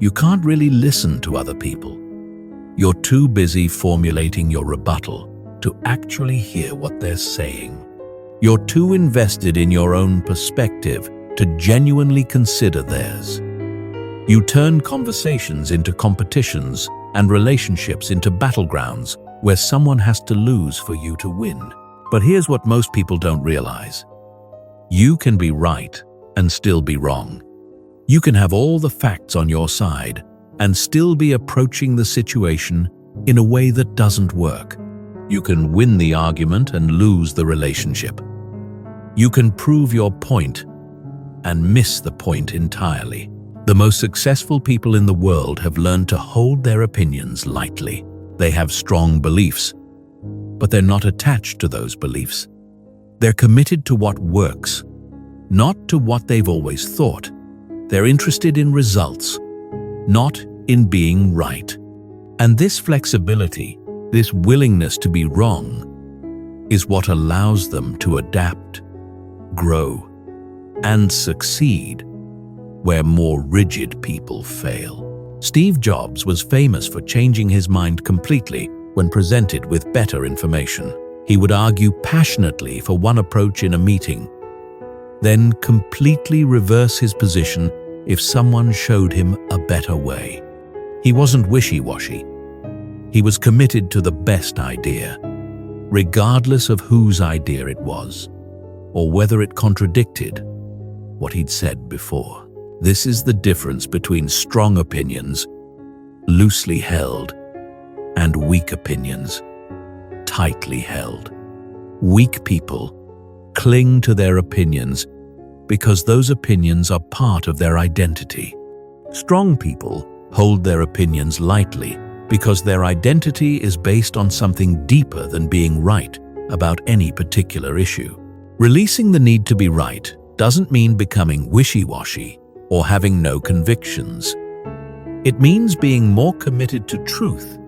you can't really listen to other people. You're too busy formulating your rebuttal to actually hear what they're saying. You're too invested in your own perspective to genuinely consider theirs. You turn conversations into competitions and relationships into battlegrounds where someone has to lose for you to win. But here's what most people don't realize. You can be right and still be wrong. You can have all the facts on your side and still be approaching the situation in a way that doesn't work. You can win the argument and lose the relationship. You can prove your point and miss the point entirely. The most successful people in the world have learned to hold their opinions lightly. They have strong beliefs, but they're not attached to those beliefs. They're committed to what works, not to what they've always thought. They're interested in results, not in being right. And this flexibility, this willingness to be wrong, is what allows them to adapt, grow, and succeed where more rigid people fail. Steve Jobs was famous for changing his mind completely when presented with better information. He would argue passionately for one approach in a meeting, then completely reverse his position if someone showed him a better way. He wasn't wishy-washy. He was committed to the best idea, regardless of whose idea it was, or whether it contradicted what he'd said before. This is the difference between strong opinions, loosely held, and weak opinions, tightly held. Weak people cling to their opinions because those opinions are part of their identity. Strong people hold their opinions lightly because their identity is based on something deeper than being right about any particular issue. Releasing the need to be right doesn't mean becoming wishy-washy or having no convictions. It means being more committed to truth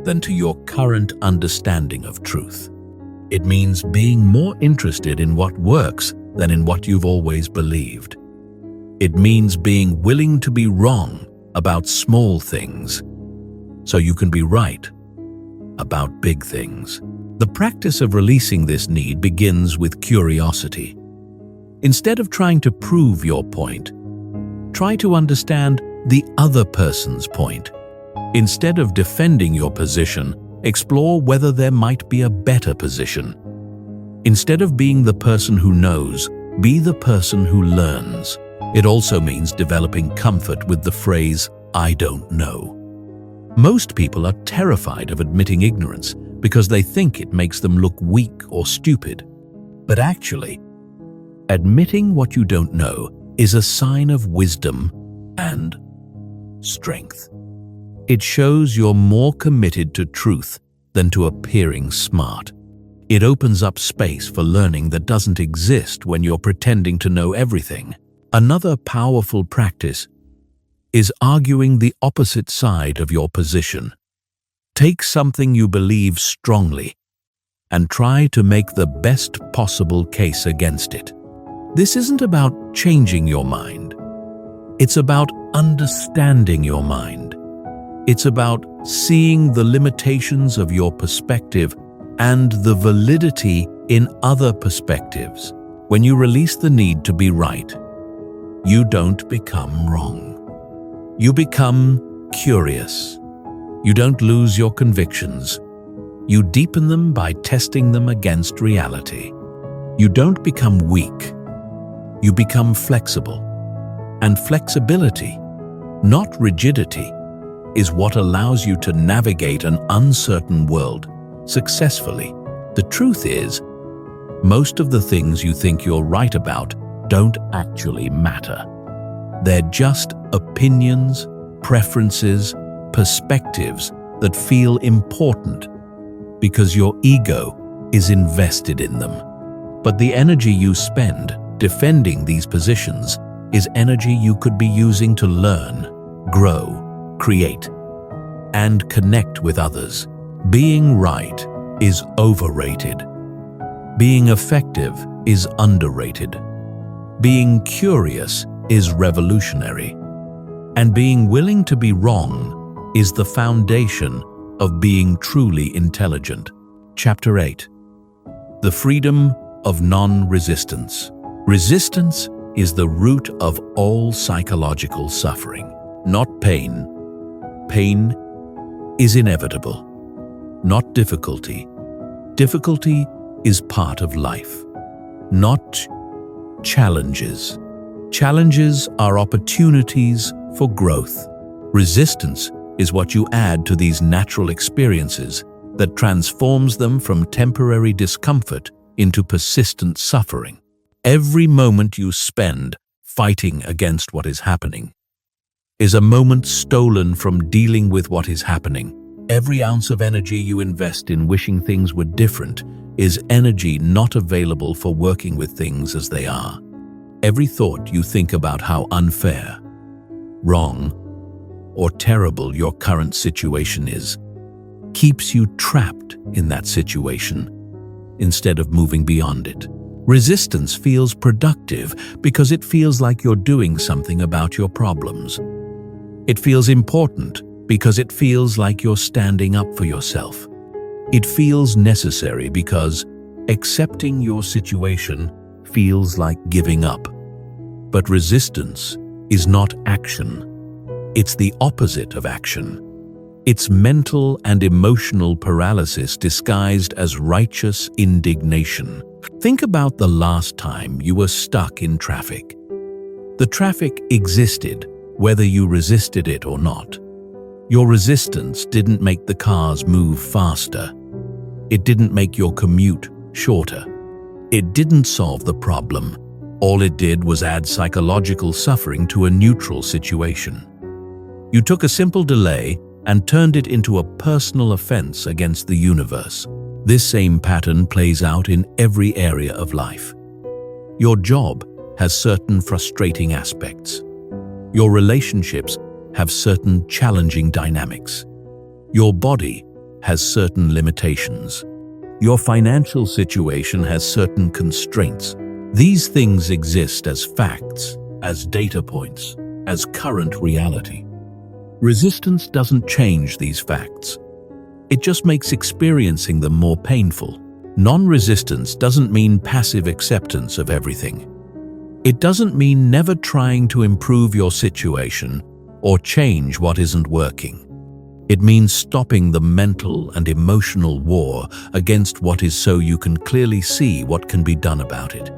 than to your current understanding of truth. It means being more interested in what works than in what you've always believed. It means being willing to be wrong about small things so you can be right about big things. The practice of releasing this need begins with curiosity. Instead of trying to prove your point, try to understand the other person's point. Instead of defending your position, explore whether there might be a better position. Instead of being the person who knows, be the person who learns. It also means developing comfort with the phrase, "I don't know." Most people are terrified of admitting ignorance because they think it makes them look weak or stupid. But actually, admitting what you don't know is a sign of wisdom and strength. It shows you're more committed to truth than to appearing smart. It opens up space for learning that doesn't exist when you're pretending to know everything. Another powerful practice is arguing the opposite side of your position. Take something you believe strongly and try to make the best possible case against it. This isn't about changing your mind. It's about understanding your mind. It's about seeing the limitations of your perspective and the validity in other perspectives. When you release the need to be right, you don't become wrong. You become curious. You don't lose your convictions. You deepen them by testing them against reality. You don't become weak. You become flexible. And flexibility, not rigidity, is what allows you to navigate an uncertain world successfully. The truth is, most of the things you think you're right about don't actually matter. They're just opinions, preferences, perspectives that feel important because your ego is invested in them. But the energy you spend defending these positions is energy you could be using to learn, grow, create, and connect with others. Being right is overrated. Being effective is underrated. Being curious is revolutionary. And being willing to be wrong is the foundation of being truly intelligent. Chapter 8. The freedom of non-resistance. Resistance is the root of all psychological suffering, not pain. Pain is inevitable, not difficulty. Difficulty is part of life, not challenges. Challenges are opportunities for growth. Resistance is what you add to these natural experiences that transforms them from temporary discomfort into persistent suffering. Every moment you spend fighting against what is happening is a moment stolen from dealing with what is happening. Every ounce of energy you invest in wishing things were different is energy not available for working with things as they are. Every thought you think about how unfair, wrong, or terrible your current situation is keeps you trapped in that situation instead of moving beyond it. Resistance feels productive because it feels like you're doing something about your problems. It feels important because it feels like you're standing up for yourself. It feels necessary because accepting your situation feels like giving up. But resistance is not action. It's the opposite of action. It's mental and emotional paralysis disguised as righteous indignation. Think about the last time you were stuck in traffic. The traffic existed whether you resisted it or not. Your resistance didn't make the cars move faster. It didn't make your commute shorter. It didn't solve the problem. All it did was add psychological suffering to a neutral situation. You took a simple delay and turned it into a personal offense against the universe. This same pattern plays out in every area of life. Your job has certain frustrating aspects. Your relationships have certain challenging dynamics. Your body has certain limitations. Your financial situation has certain constraints. These things exist as facts, as data points, as current reality. Resistance doesn't change these facts. It just makes experiencing them more painful. Non-resistance doesn't mean passive acceptance of everything. It doesn't mean never trying to improve your situation or change what isn't working. It means stopping the mental and emotional war against what is so you can clearly see what can be done about it.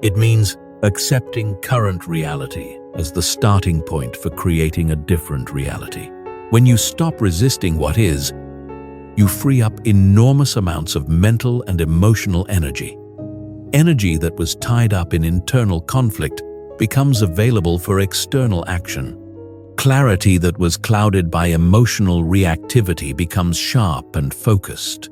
It means accepting current reality as the starting point for creating a different reality. When you stop resisting what is, you free up enormous amounts of mental and emotional energy. Energy that was tied up in internal conflict becomes available for external action. Clarity that was clouded by emotional reactivity becomes sharp and focused.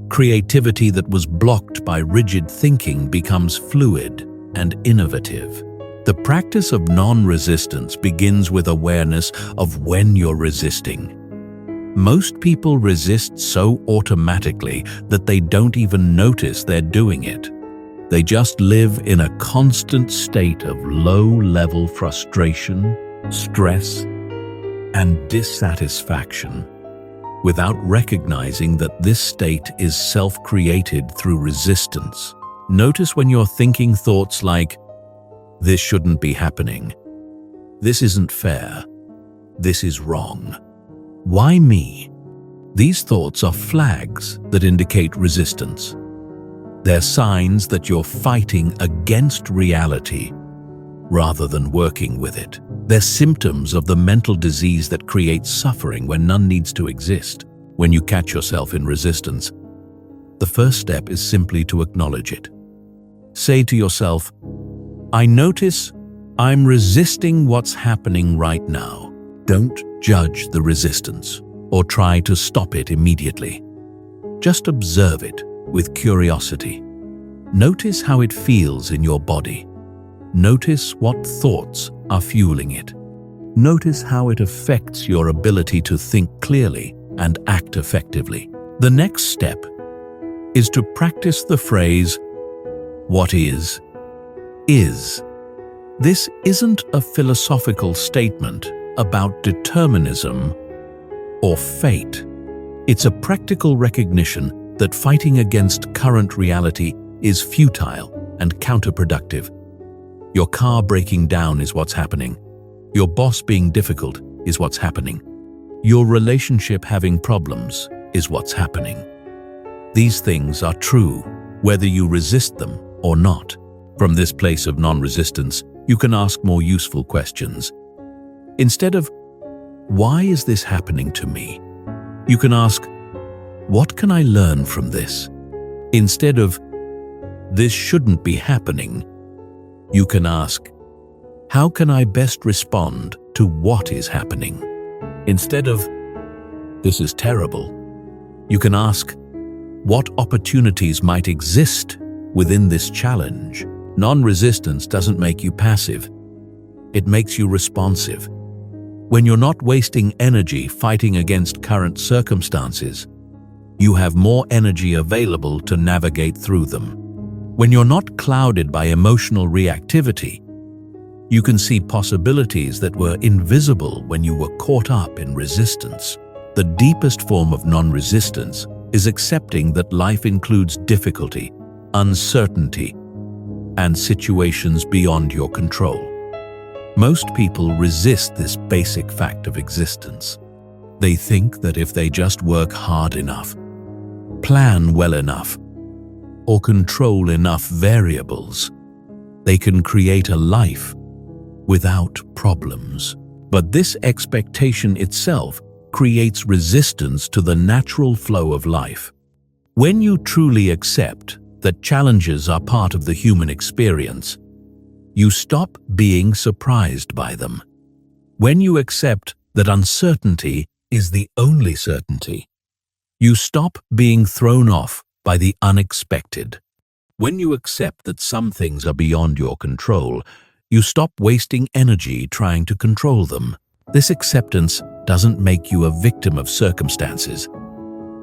Creativity that was blocked by rigid thinking becomes fluid and innovative. The practice of non-resistance begins with awareness of when you're resisting. Most people resist so automatically that they don't even notice they're doing it. They just live in a constant state of low-level frustration, stress, and dissatisfaction, without recognizing that this state is self-created through resistance. Notice when you're thinking thoughts like, "This shouldn't be happening. This isn't fair. This is wrong. Why me?" These thoughts are flags that indicate resistance. They're signs that you're fighting against reality rather than working with it. They're symptoms of the mental disease that creates suffering when none needs to exist. When you catch yourself in resistance, the first step is simply to acknowledge it. Say to yourself, "I notice I'm resisting what's happening right now." Don't judge the resistance or try to stop it immediately. Just observe it with curiosity. Notice how it feels in your body. Notice what thoughts are fueling it. Notice how it affects your ability to think clearly and act effectively. The next step is to practice the phrase, "What is, is." This isn't a philosophical statement about determinism or fate. It's a practical recognition that fighting against current reality is futile and counterproductive. Your car breaking down is what's happening. Your boss being difficult is what's happening. Your relationship having problems is what's happening. These things are true, whether you resist them or not. From this place of non-resistance, you can ask more useful questions. Instead of, "Why is this happening to me?" you can ask, "What can I learn from this?" Instead of, "This shouldn't be happening," you can ask, "How can I best respond to what is happening?" Instead of, "This is terrible," you can ask, "What opportunities might exist within this challenge?" Non-resistance doesn't make you passive. It makes you responsive. When you're not wasting energy fighting against current circumstances, you have more energy available to navigate through them. When you're not clouded by emotional reactivity, you can see possibilities that were invisible when you were caught up in resistance. The deepest form of non-resistance is accepting that life includes difficulty, uncertainty, and situations beyond your control. Most people resist this basic fact of existence. They think that if they just work hard enough, plan well enough, or control enough variables, they can create a life without problems. But this expectation itself creates resistance to the natural flow of life. When you truly accept that challenges are part of the human experience, you stop being surprised by them. When you accept that uncertainty is the only certainty. You stop being thrown off by the unexpected. When you accept that some things are beyond your control, you stop wasting energy trying to control them. This acceptance doesn't make you a victim of circumstances.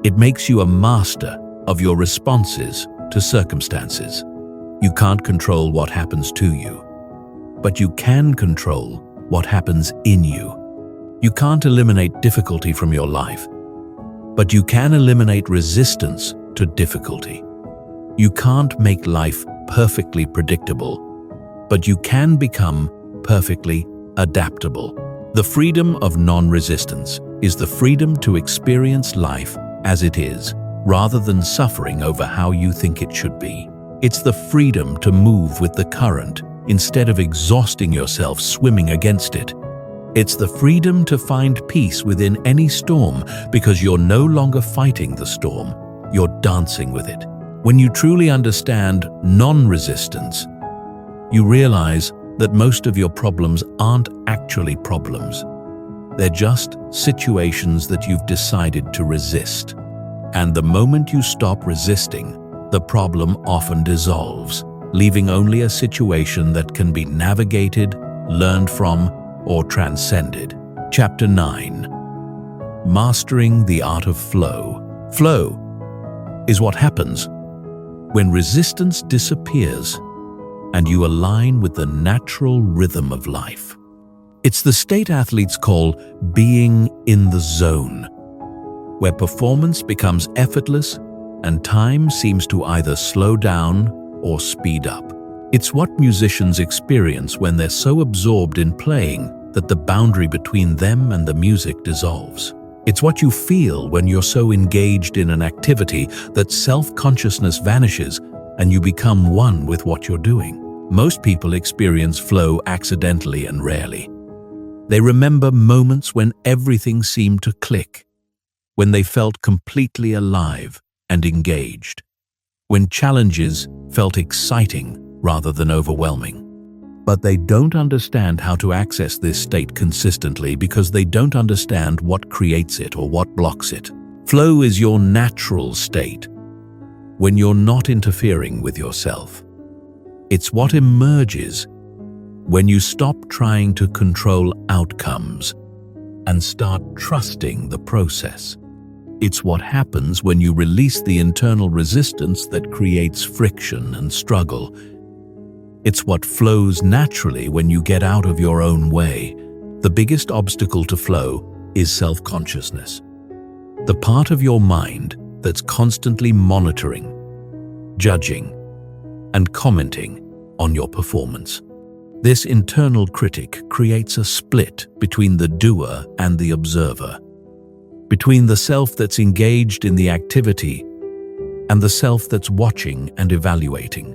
It makes you a master of your responses to circumstances. You can't control what happens to you, but you can control what happens in you. You can't eliminate difficulty from your life, but you can eliminate resistance to difficulty. You can't make life perfectly predictable, but you can become perfectly adaptable. The freedom of non-resistance is the freedom to experience life as it is, rather than suffering over how you think it should be. It's the freedom to move with the current instead of exhausting yourself swimming against it. It's the freedom to find peace within any storm because you're no longer fighting the storm, you're dancing with it. When you truly understand non-resistance, you realize that most of your problems aren't actually problems. They're just situations that you've decided to resist. And the moment you stop resisting, the problem often dissolves, leaving only a situation that can be navigated, learned from, or transcended. Chapter 9. Mastering the Art of Flow. Flow is what happens when resistance disappears and you align with the natural rhythm of life. It's the state athletes call being in the zone, where performance becomes effortless and time seems to either slow down or speed up. It's what musicians experience when they're so absorbed in playing that the boundary between them and the music dissolves. It's what you feel when you're so engaged in an activity that self-consciousness vanishes and you become one with what you're doing. Most people experience flow accidentally and rarely. They remember moments when everything seemed to click, when they felt completely alive and engaged, when challenges felt exciting rather than overwhelming. But they don't understand how to access this state consistently because they don't understand what creates it or what blocks it. Flow is your natural state when you're not interfering with yourself. It's what emerges when you stop trying to control outcomes and start trusting the process. It's what happens when you release the internal resistance that creates friction and struggle. It's what flows naturally when you get out of your own way. The biggest obstacle to flow is self-consciousness, the part of your mind that's constantly monitoring, judging, and commenting on your performance. This internal critic creates a split between the doer and the observer, between the self that's engaged in the activity and the self that's watching and evaluating.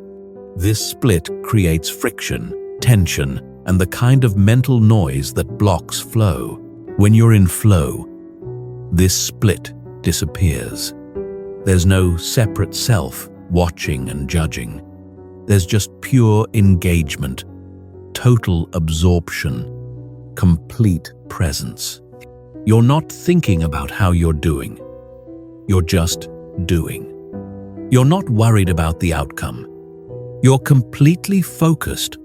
This split creates friction, tension, and the kind of mental noise that blocks flow. When you're in flow, this split disappears. There's no separate self watching and judging. There's just pure engagement, total absorption, complete presence. You're not thinking about how you're doing. You're just doing. You're not worried about the outcome. You're completely focused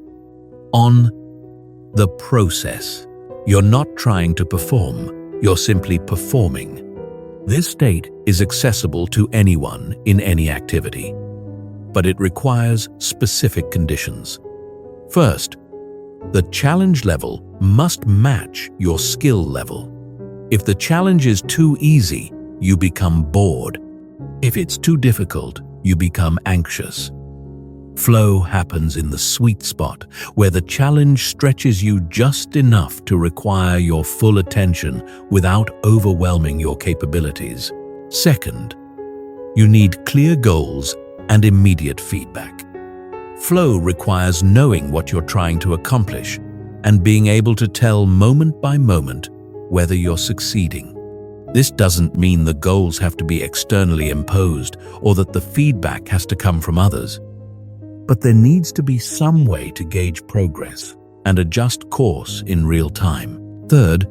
on the process. You're not trying to perform. You're simply performing. This state is accessible to anyone in any activity, but it requires specific conditions. First, the challenge level must match your skill level. If the challenge is too easy, you become bored. If it's too difficult, you become anxious. Flow happens in the sweet spot, where the challenge stretches you just enough to require your full attention without overwhelming your capabilities. Second, you need clear goals and immediate feedback. Flow requires knowing what you're trying to accomplish and being able to tell moment by moment whether you're succeeding. This doesn't mean the goals have to be externally imposed or that the feedback has to come from others. But there needs to be some way to gauge progress and adjust course in real time. Third,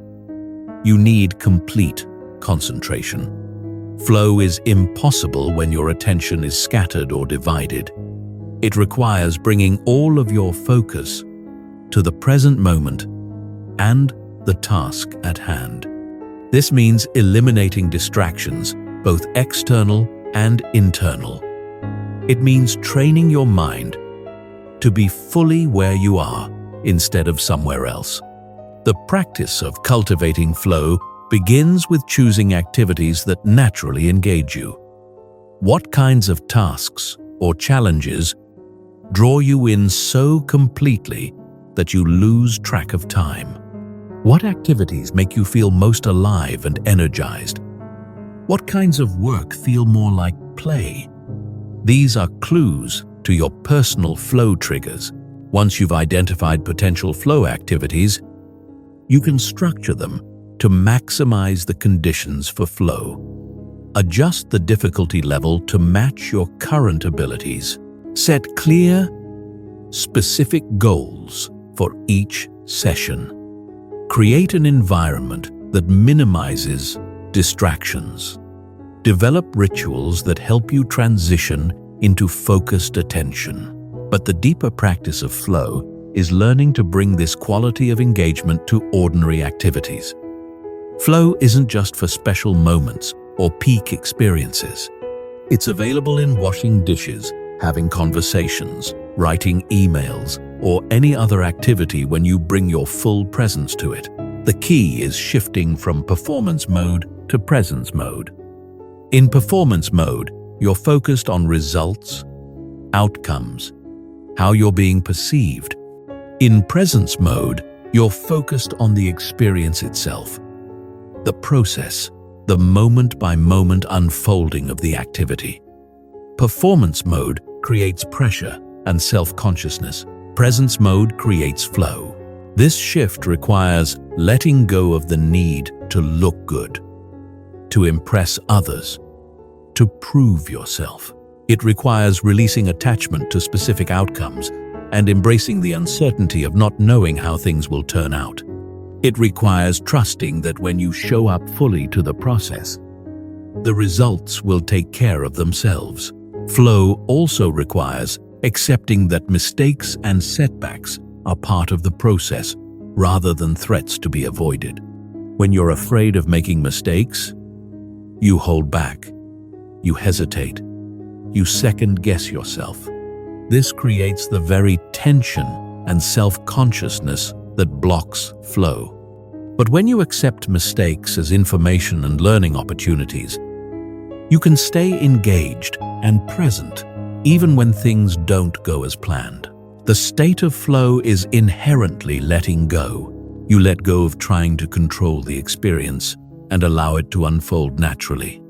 You need complete concentration. Flow is impossible when your attention is scattered or divided. It requires bringing all of your focus to the present moment and the task at hand. This means eliminating distractions, both external and internal. It means training your mind to be fully where you are instead of somewhere else. The practice of cultivating flow begins with choosing activities that naturally engage you. What kinds of tasks or challenges draw you in so completely that you lose track of time? What activities make you feel most alive and energized? What kinds of work feel more like play? These are clues to your personal flow triggers. Once you've identified potential flow activities, you can structure them to maximize the conditions for flow. Adjust the difficulty level to match your current abilities. Set clear, specific goals for each session. Create an environment that minimizes distractions. Develop rituals that help you transition into focused attention. But the deeper practice of flow is learning to bring this quality of engagement to ordinary activities. Flow isn't just for special moments or peak experiences. It's available in washing dishes, having conversations, writing emails, or any other activity when you bring your full presence to it. The key is shifting from performance mode to presence mode. In performance mode, you're focused on results, outcomes, how you're being perceived. In presence mode, you're focused on the experience itself, the process, the moment-by-moment unfolding of the activity. Performance mode creates pressure and self-consciousness. Presence mode creates flow. This shift requires letting go of the need to look good, to impress others, to prove yourself. It requires releasing attachment to specific outcomes and embracing the uncertainty of not knowing how things will turn out. It requires trusting that when you show up fully to the process, the results will take care of themselves. Flow also requires accepting that mistakes and setbacks are part of the process rather than threats to be avoided. When you're afraid of making mistakes, you hold back, you hesitate, you second-guess yourself. This creates the very tension and self-consciousness that blocks flow. But when you accept mistakes as information and learning opportunities, you can stay engaged and present even when things don't go as planned. The state of flow is inherently letting go. You let go of trying to control the experience and allow it to unfold naturally.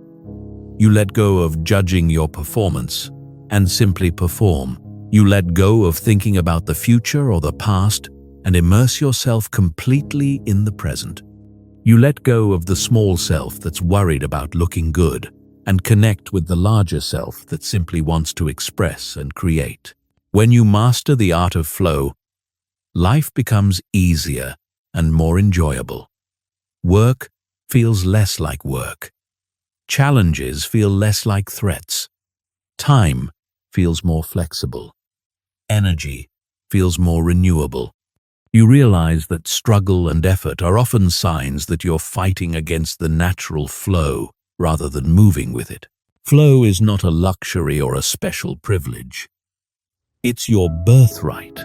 You let go of judging your performance and simply perform. You let go of thinking about the future or the past and immerse yourself completely in the present. You let go of the small self that's worried about looking good and connect with the larger self that simply wants to express and create. When you master the art of flow, life becomes easier and more enjoyable. Work feels less like work. Challenges feel less like threats. Time feels more flexible. Energy feels more renewable. You realize that struggle and effort are often signs that you're fighting against the natural flow rather than moving with it. Flow is not a luxury or a special privilege. It's your birthright.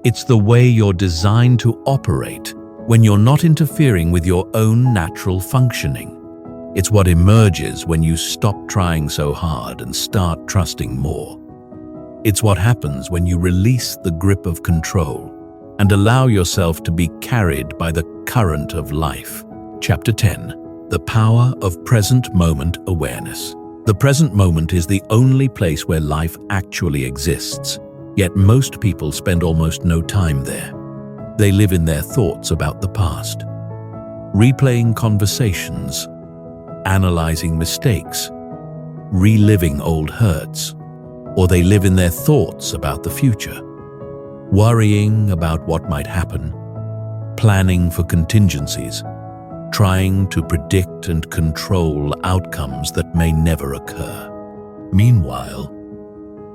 It's the way you're designed to operate when you're not interfering with your own natural functioning. It's what emerges when you stop trying so hard and start trusting more. It's what happens when you release the grip of control and allow yourself to be carried by the current of life. Chapter 10. The Power of Present Moment Awareness. The present moment is the only place where life actually exists, yet most people spend almost no time there. They live in their thoughts about the past, replaying conversations, analyzing mistakes, reliving old hurts, or they live in their thoughts about the future, worrying about what might happen, planning for contingencies, trying to predict and control outcomes that may never occur. Meanwhile,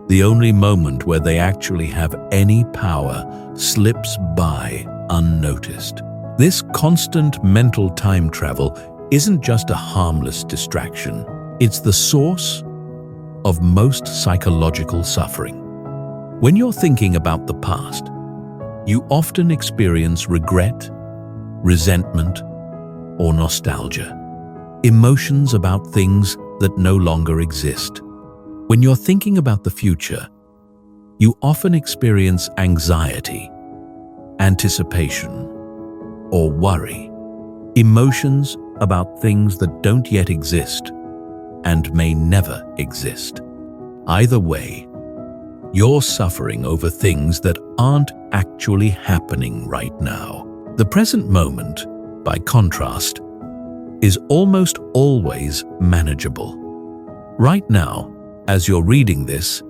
the only moment where they actually have any power slips by unnoticed. This constant mental time travel isn't just a harmless distraction. It's the source of most psychological suffering. When you're thinking about the past, you often experience regret, resentment, or nostalgia, emotions about things that no longer exist. When you're thinking about the future, you often experience anxiety, anticipation, or worry, emotions about things that don't yet exist and may never exist. Either way, you're suffering over things that aren't actually happening right now. The present moment, by contrast, is almost always manageable. Right now, as you're reading this,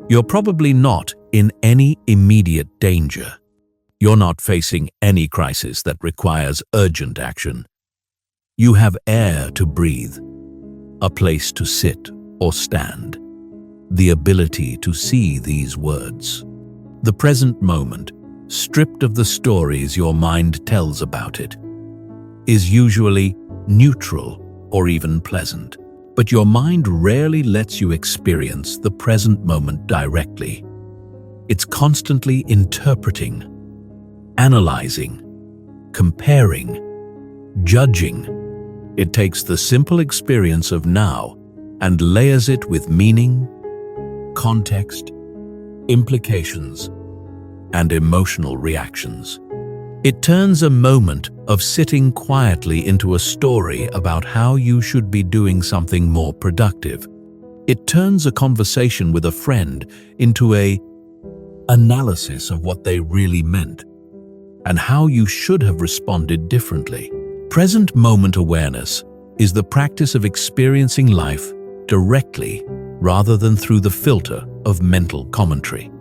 you're probably not in any immediate danger. You're not facing any crisis that requires urgent action. You have air to breathe, a place to sit or stand, the ability to see these words. The present moment, stripped of the stories your mind tells about it, is usually neutral or even pleasant. But your mind rarely lets you experience the present moment directly. It's constantly interpreting, analyzing, comparing, judging. It takes the simple experience of now and layers it with meaning, context, implications, and emotional reactions. It turns a moment of sitting quietly into a story about how you should be doing something more productive. It turns a conversation with a friend into an analysis of what they really meant and how you should have responded differently. Present moment awareness is the practice of experiencing life directly rather than through the filter of mental commentary.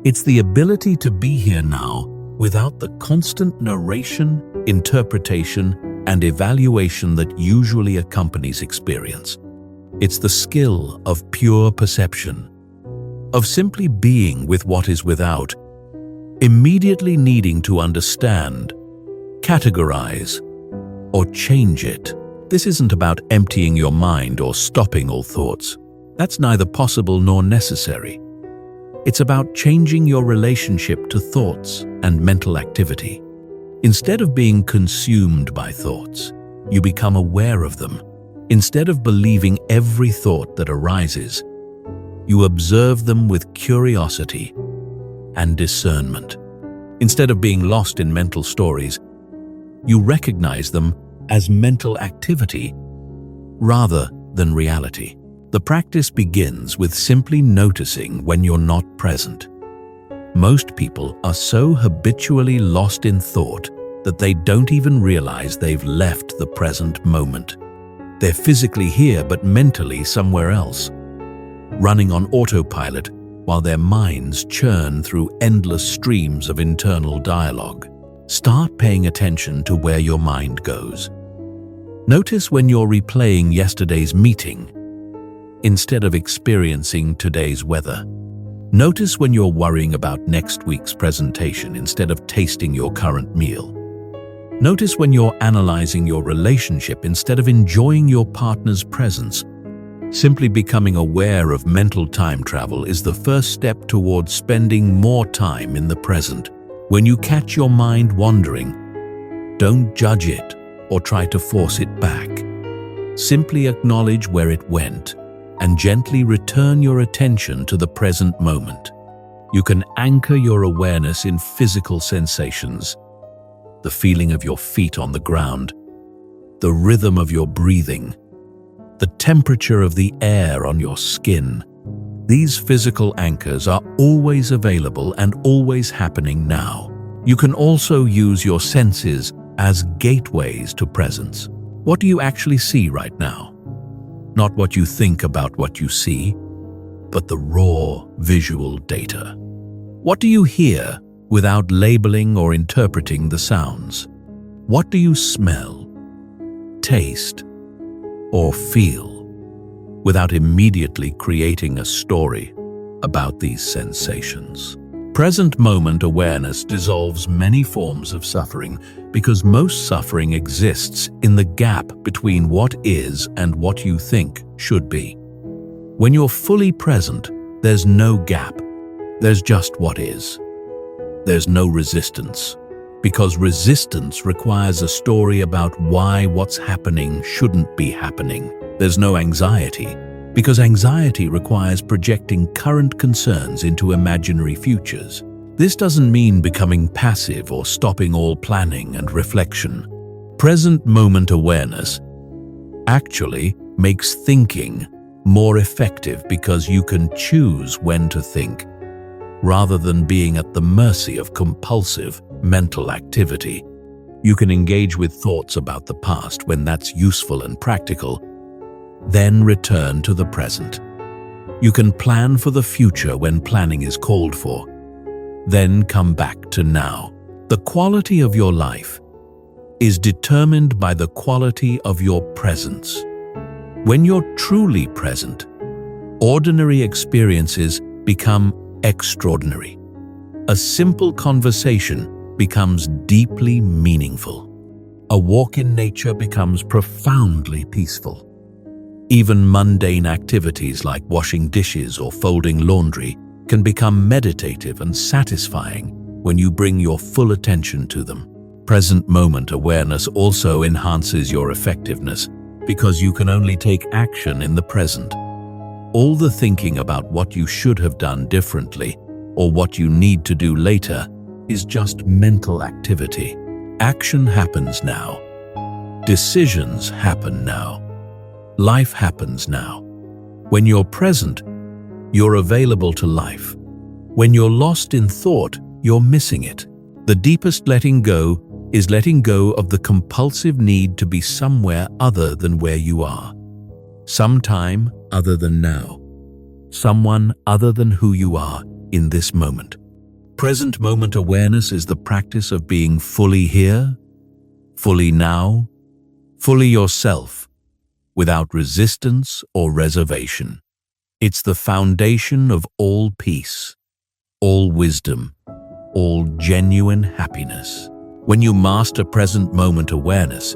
It's the ability to be here now without the constant narration, interpretation, and evaluation that usually accompanies experience. It's the skill of pure perception, of simply being with what is without, immediately needing to understand, categorize, or change it. This isn't about emptying your mind or stopping all thoughts. That's neither possible nor necessary. It's about changing your relationship to thoughts and mental activity. Instead of being consumed by thoughts, you become aware of them. Instead of believing every thought that arises, you observe them with curiosity and discernment. Instead of being lost in mental stories, you recognize them as mental activity rather than reality. The practice begins with simply noticing when you're not present. Most people are so habitually lost in thought that they don't even realize they've left the present moment. They're physically here but mentally somewhere else, running on autopilot while their minds churn through endless streams of internal dialogue. Start paying attention to where your mind goes. Notice when you're replaying yesterday's meeting instead of experiencing today's weather. Notice when you're worrying about next week's presentation instead of tasting your current meal. Notice when you're analyzing your relationship instead of enjoying your partner's presence. Simply becoming aware of mental time travel is the first step towards spending more time in the present. When you catch your mind wandering, don't judge it or try to force it back. Simply acknowledge where it went and gently return your attention to the present moment. You can anchor your awareness in physical sensations, the feeling of your feet on the ground, the rhythm of your breathing, the temperature of the air on your skin. These physical anchors are always available and always happening now. You can also use your senses as gateways to presence. What do you actually see right now? Not what you think about what you see, but the raw visual data. What do you hear without labeling or interpreting the sounds? What do you smell taste, or feel, without immediately creating a story about these sensations. Present moment awareness dissolves many forms of suffering because most suffering exists in the gap between what is and what you think should be. When you're fully present, there's no gap. There's just what is. There's no resistance, because resistance requires a story about why what's happening shouldn't be happening. There's no anxiety, because anxiety requires projecting current concerns into imaginary futures. This doesn't mean becoming passive or stopping all planning and reflection. Present moment awareness actually makes thinking more effective because you can choose when to think, rather than being at the mercy of compulsive mental activity. You can engage with thoughts about the past when that's useful and practical, then return to the present. You can plan for the future when planning is called for, then come back to now. The quality of your life is determined by the quality of your presence. When you're truly present, ordinary experiences become extraordinary. A simple conversation becomes deeply meaningful. A walk in nature becomes profoundly peaceful. Even mundane activities like washing dishes or folding laundry can become meditative and satisfying when you bring your full attention to them. Present moment awareness also enhances your effectiveness because you can only take action in the present. All the thinking about what you should have done differently or what you need to do later is just mental activity. Action happens now. Decisions happen now. Life happens now. When you're present, you're available to life. When you're lost in thought, you're missing it. The deepest letting go is letting go of the compulsive need to be somewhere other than where you are. Sometime other than now. Someone other than who you are in this moment. Present moment awareness is the practice of being fully here, fully now, fully yourself, without resistance or reservation. It's the foundation of all peace, all wisdom, all genuine happiness. When you master present moment awareness,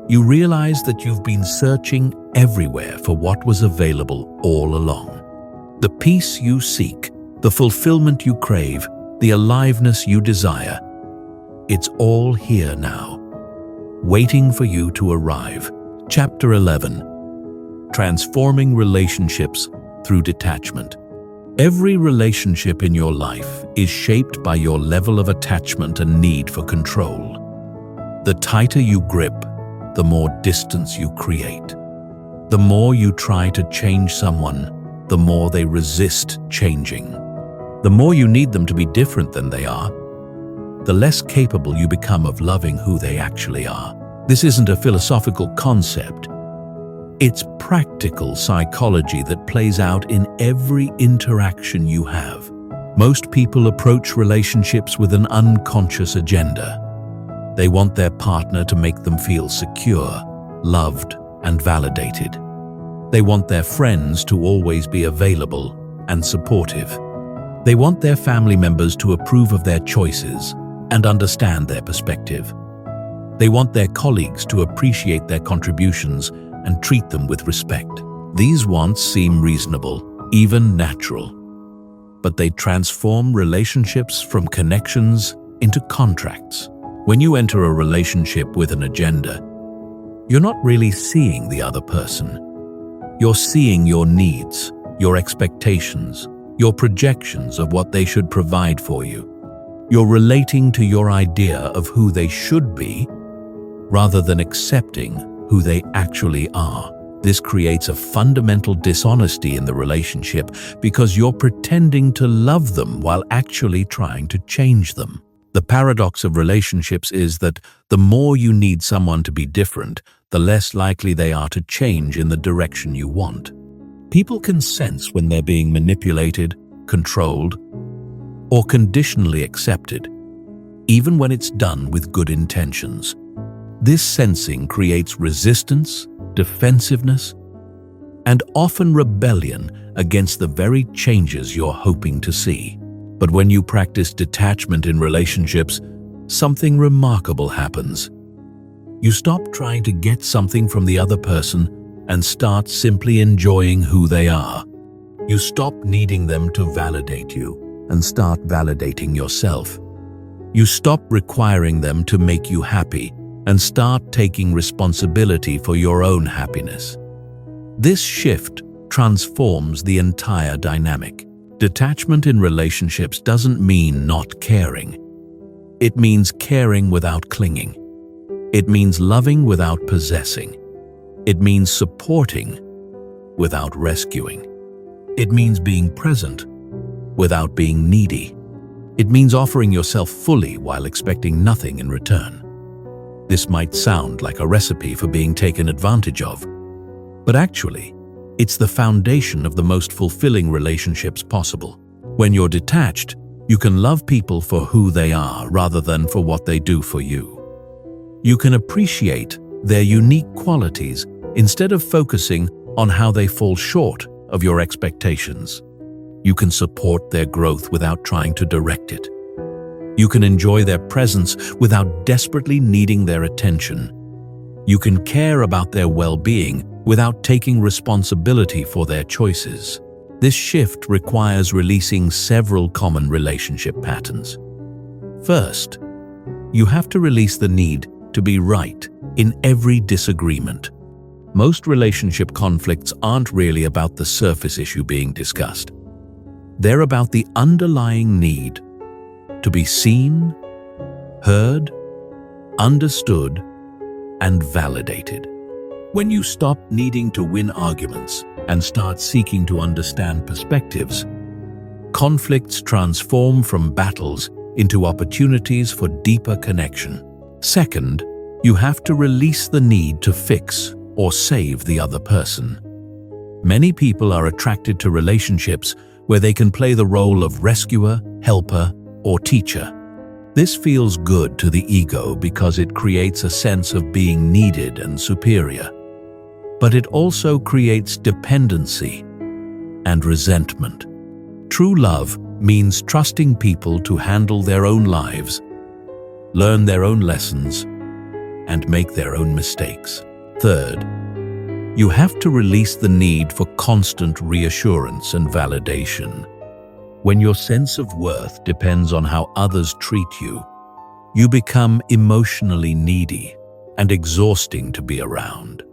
you realize that you've been searching everywhere for what was available all along. The peace you seek, the fulfillment you crave, the aliveness you desire, it's all here now, waiting for you to arrive. Chapter 11. Transforming relationships through detachment. Every relationship in your life is shaped by your level of attachment and need for control. The tighter you grip, the more distance you create. The more you try to change someone, the more they resist changing. The more you need them to be different than they are, the less capable you become of loving who they actually are. This isn't a philosophical concept. It's practical psychology that plays out in every interaction you have. Most people approach relationships with an unconscious agenda. They want their partner to make them feel secure, loved, and validated. They want their friends to always be available and supportive. They want their family members to approve of their choices and understand their perspective. They want their colleagues to appreciate their contributions and treat them with respect. These wants seem reasonable, even natural, but they transform relationships from connections into contracts. When you enter a relationship with an agenda, you're not really seeing the other person. You're seeing your needs, your expectations, your projections of what they should provide for you. You're relating to your idea of who they should be, rather than accepting who they actually are. This creates a fundamental dishonesty in the relationship because you're pretending to love them while actually trying to change them. The paradox of relationships is that the more you need someone to be different, the less likely they are to change in the direction you want. People can sense when they're being manipulated, controlled, or conditionally accepted, even when it's done with good intentions. This sensing creates resistance, defensiveness, and often rebellion against the very changes you're hoping to see. But when you practice detachment in relationships, something remarkable happens. You stop trying to get something from the other person and start simply enjoying who they are. You stop needing them to validate you and start validating yourself. You stop requiring them to make you happy and start taking responsibility for your own happiness. This shift transforms the entire dynamic. Detachment in relationships doesn't mean not caring. It means caring without clinging. It means loving without possessing. It means supporting without rescuing. It means being present without being needy. It means offering yourself fully while expecting nothing in return. This might sound like a recipe for being taken advantage of, but actually, it's the foundation of the most fulfilling relationships possible. When you're detached, you can love people for who they are rather than for what they do for you. You can appreciate their unique qualities instead of focusing on how they fall short of your expectations. You can support their growth without trying to direct it. You can enjoy their presence without desperately needing their attention. You can care about their well-being without taking responsibility for their choices. This shift requires releasing several common relationship patterns. First, you have to release the need to be right in every disagreement. Most relationship conflicts aren't really about the surface issue being discussed. They're about the underlying need to be seen, heard, understood, and validated. When you stop needing to win arguments and start seeking to understand perspectives, conflicts transform from battles into opportunities for deeper connection. Second, you have to release the need to fix or save the other person. Many people are attracted to relationships where they can play the role of rescuer, helper, or teacher. This feels good to the ego because it creates a sense of being needed and superior. But it also creates dependency and resentment. True love means trusting people to handle their own lives, learn their own lessons, and make their own mistakes. Third, you have to release the need for constant reassurance and validation. When your sense of worth depends on how others treat you, you become emotionally needy and exhausting to be around.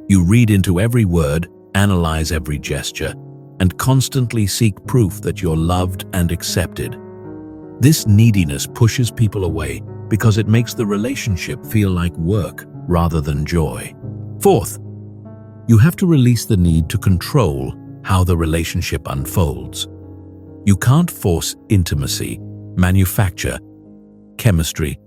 You read into every word, analyze every gesture, and constantly seek proof that you're loved and accepted. This neediness pushes people away because it makes the relationship feel like work rather than joy. Fourth, you have to release the need to control how the relationship unfolds. You can't force intimacy, manufacture chemistry,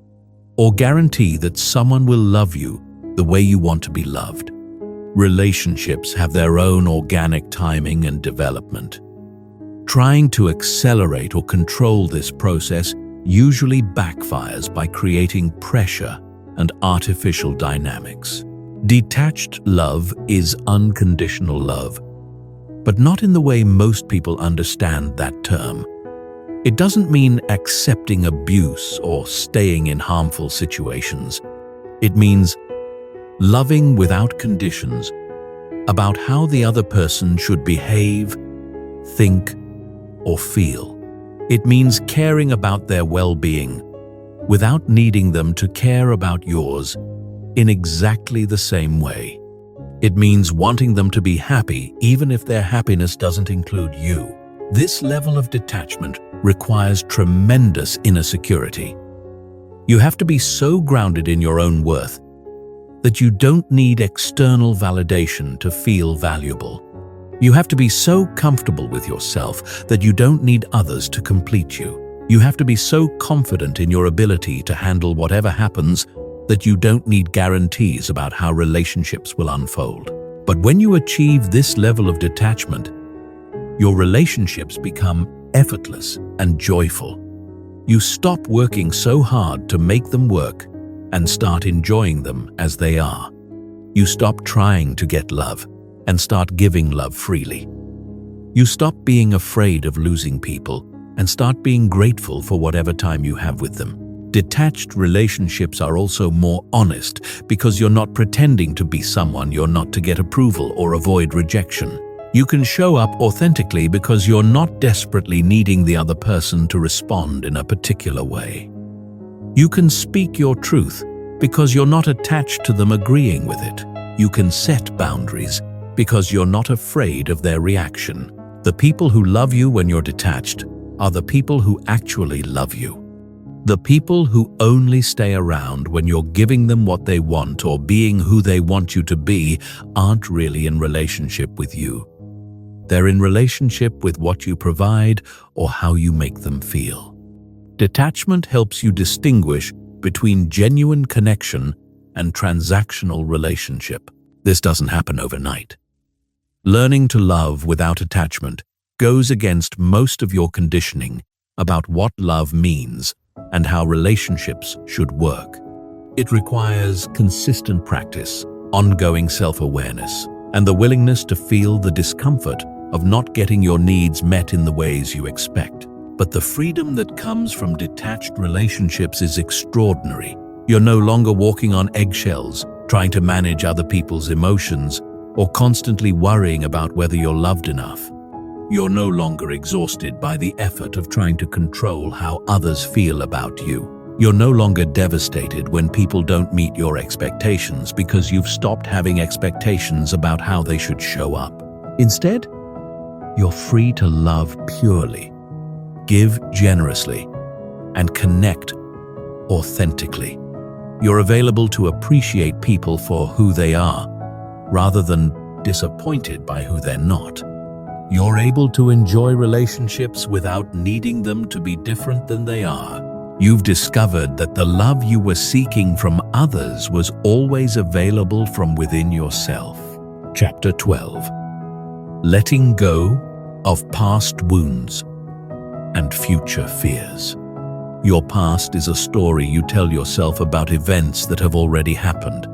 or guarantee that someone will love you the way you want to be loved. Relationships have their own organic timing and development. Trying to accelerate or control this process usually backfires by creating pressure and artificial dynamics. Detached love is unconditional love, but not in the way most people understand that term. It doesn't mean accepting abuse or staying in harmful situations. It means loving without conditions about how the other person should behave, think, or feel. It means caring about their well-being without needing them to care about yours in exactly the same way. It means wanting them to be happy even if their happiness doesn't include you. This level of detachment requires tremendous inner security. You have to be so grounded in your own worth that you don't need external validation to feel valuable. You have to be so comfortable with yourself that you don't need others to complete you. You have to be so confident in your ability to handle whatever happens that you don't need guarantees about how relationships will unfold. But when you achieve this level of detachment, your relationships become effortless and joyful. You stop working so hard to make them work and start enjoying them as they are. You stop trying to get love and start giving love freely. You stop being afraid of losing people and start being grateful for whatever time you have with them. Detached relationships are also more honest because you're not pretending to be someone you're not to get approval or avoid rejection. You can show up authentically because you're not desperately needing the other person to respond in a particular way. You can speak your truth because you're not attached to them agreeing with it. You can set boundaries because you're not afraid of their reaction. The people who love you when you're detached are the people who actually love you. The people who only stay around when you're giving them what they want or being who they want you to be aren't really in relationship with you. They're in relationship with what you provide or how you make them feel. Detachment helps you distinguish between genuine connection and transactional relationship. This doesn't happen overnight. Learning to love without attachment goes against most of your conditioning about what love means and how relationships should work. It requires consistent practice, ongoing self-awareness, and the willingness to feel the discomfort of not getting your needs met in the ways you expect. But the freedom that comes from detached relationships is extraordinary. You're no longer walking on eggshells, trying to manage other people's emotions, or constantly worrying about whether you're loved enough. You're no longer exhausted by the effort of trying to control how others feel about you. You're no longer devastated when people don't meet your expectations because you've stopped having expectations about how they should show up. Instead, you're free to love purely, give generously, and connect authentically. You're available to appreciate people for who they are, rather than disappointed by who they're not. You're able to enjoy relationships without needing them to be different than they are. You've discovered that the love you were seeking from others was always available from within yourself. Chapter 12. Letting go of past wounds and future fears. Your past is a story you tell yourself about events that have already happened.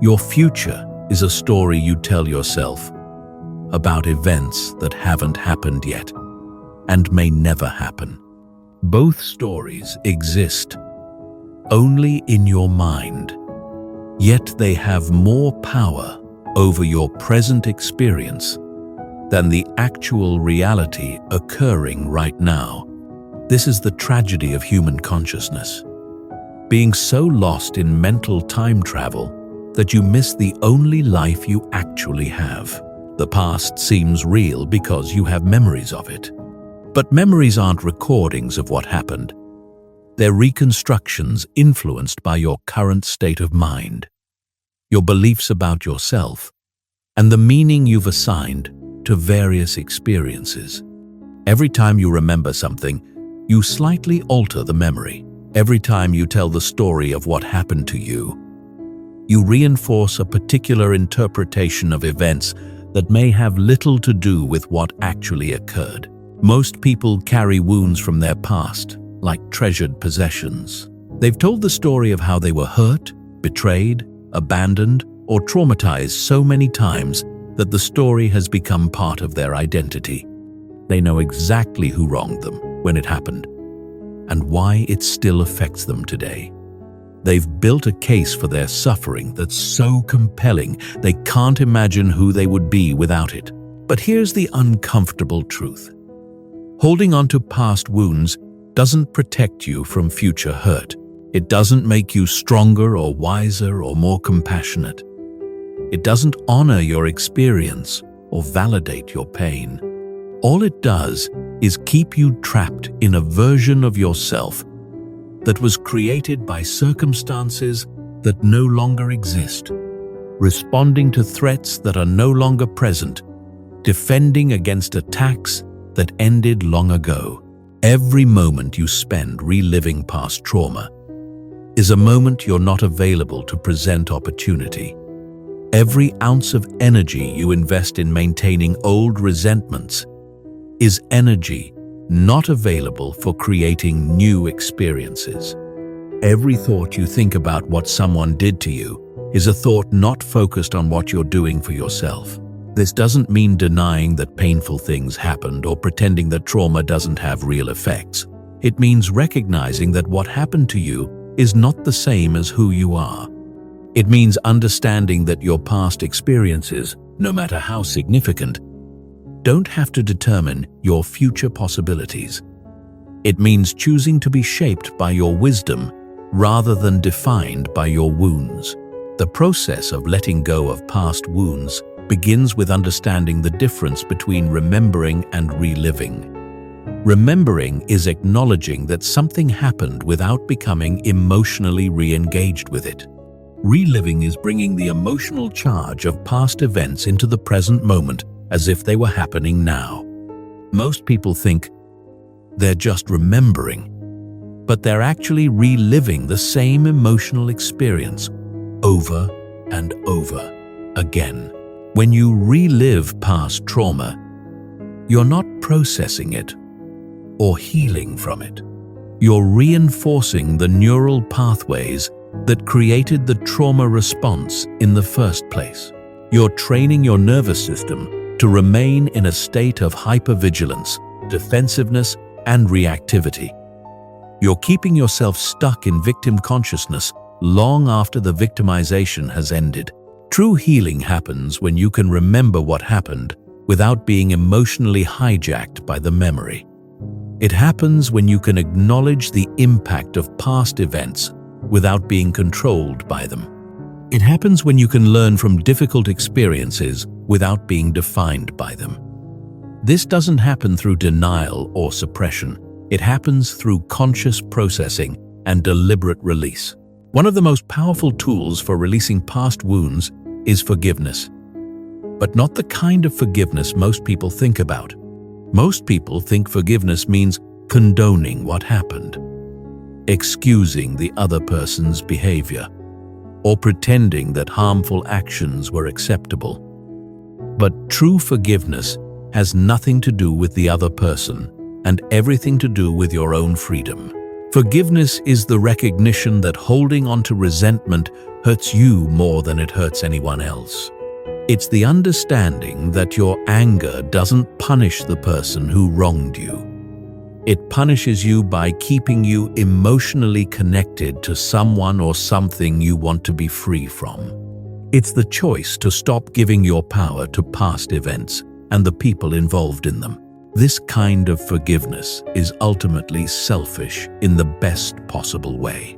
Your future is a story you tell yourself about events that haven't happened yet and may never happen. Both stories exist only in your mind, yet they have more power over your present experience than the actual reality occurring right now. This is the tragedy of human consciousness. Being so lost in mental time travel that you miss the only life you actually have. The past seems real because you have memories of it. But memories aren't recordings of what happened. They're reconstructions influenced by your current state of mind, your beliefs about yourself, and the meaning you've assigned to various experiences. Every time you remember something, you slightly alter the memory. Every time you tell the story of what happened to you, you reinforce a particular interpretation of events that may have little to do with what actually occurred. Most people carry wounds from their past, like treasured possessions. They've told the story of how they were hurt, betrayed, abandoned, or traumatized so many times that the story has become part of their identity. They know exactly who wronged them when it happened, and why it still affects them today. They've built a case for their suffering that's so compelling they can't imagine who they would be without it. But here's the uncomfortable truth. Holding on to past wounds doesn't protect you from future hurt. It doesn't make you stronger or wiser or more compassionate. It doesn't honor your experience or validate your pain. All it does is keep you trapped in a version of yourself that was created by circumstances that no longer exist, responding to threats that are no longer present, defending against attacks that ended long ago. Every moment you spend reliving past trauma is a moment you're not available to present opportunity. Every ounce of energy you invest in maintaining old resentments is energy not available for creating new experiences. Every thought you think about what someone did to you is a thought not focused on what you're doing for yourself. This doesn't mean denying that painful things happened or pretending that trauma doesn't have real effects. It means recognizing that what happened to you is not the same as who you are. It means understanding that your past experiences, no matter how significant, don't have to determine your future possibilities. It means choosing to be shaped by your wisdom rather than defined by your wounds. The process of letting go of past wounds begins with understanding the difference between remembering and reliving. Remembering is acknowledging that something happened without becoming emotionally re-engaged with it. Reliving is bringing the emotional charge of past events into the present moment as if they were happening now. Most people think they're just remembering, but they're actually reliving the same emotional experience over and over again. When you relive past trauma, you're not processing it or healing from it. You're reinforcing the neural pathways that created the trauma response in the first place. You're training your nervous system to remain in a state of hypervigilance, defensiveness, and reactivity. You're keeping yourself stuck in victim consciousness long after the victimization has ended. True healing happens when you can remember what happened without being emotionally hijacked by the memory. It happens when you can acknowledge the impact of past events without being controlled by them. It happens when you can learn from difficult experiences without being defined by them. This doesn't happen through denial or suppression. It happens through conscious processing and deliberate release. One of the most powerful tools for releasing past wounds is forgiveness. But not the kind of forgiveness most people think about. Most people think forgiveness means condoning what happened, excusing the other person's behavior, or pretending that harmful actions were acceptable. But true forgiveness has nothing to do with the other person and everything to do with your own freedom. Forgiveness is the recognition that holding on to resentment hurts you more than it hurts anyone else. It's the understanding that your anger doesn't punish the person who wronged you. It punishes you by keeping you emotionally connected to someone or something you want to be free from. It's the choice to stop giving your power to past events and the people involved in them. This kind of forgiveness is ultimately selfish in the best possible way.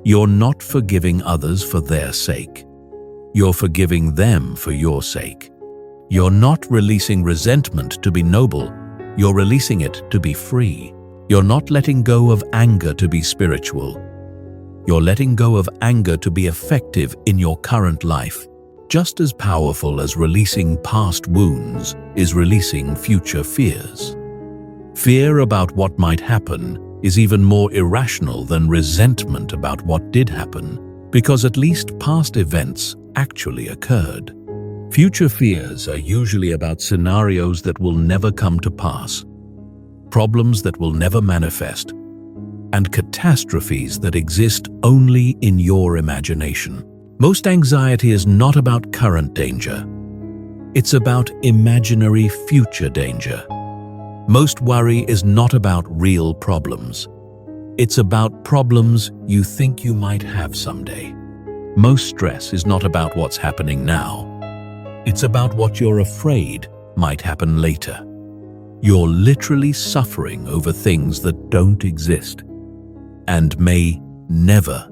You're not forgiving others for their sake. You're forgiving them for your sake. You're not releasing resentment to be noble. You're releasing it to be free. You're not letting go of anger to be spiritual. You're letting go of anger to be effective in your current life. Just as powerful as releasing past wounds is releasing future fears. Fear about what might happen is even more irrational than resentment about what did happen, because at least past events actually occurred. Future fears are usually about scenarios that will never come to pass, problems that will never manifest, and catastrophes that exist only in your imagination. Most anxiety is not about current danger. It's about imaginary future danger. Most worry is not about real problems. It's about problems you think you might have someday. Most stress is not about what's happening now. It's about what you're afraid might happen later. You're literally suffering over things that don't exist and may never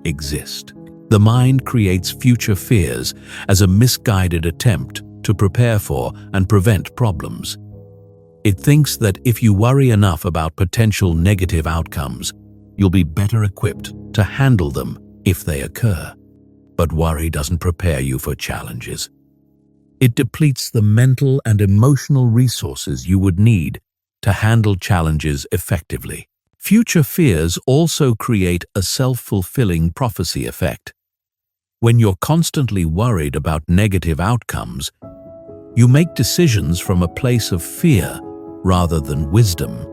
exist. The mind creates future fears as a misguided attempt to prepare for and prevent problems. It thinks that if you worry enough about potential negative outcomes, you'll be better equipped to handle them if they occur. But worry doesn't prepare you for challenges. It depletes the mental and emotional resources you would need to handle challenges effectively. Future fears also create a self-fulfilling prophecy effect. When you're constantly worried about negative outcomes, you make decisions from a place of fear rather than wisdom.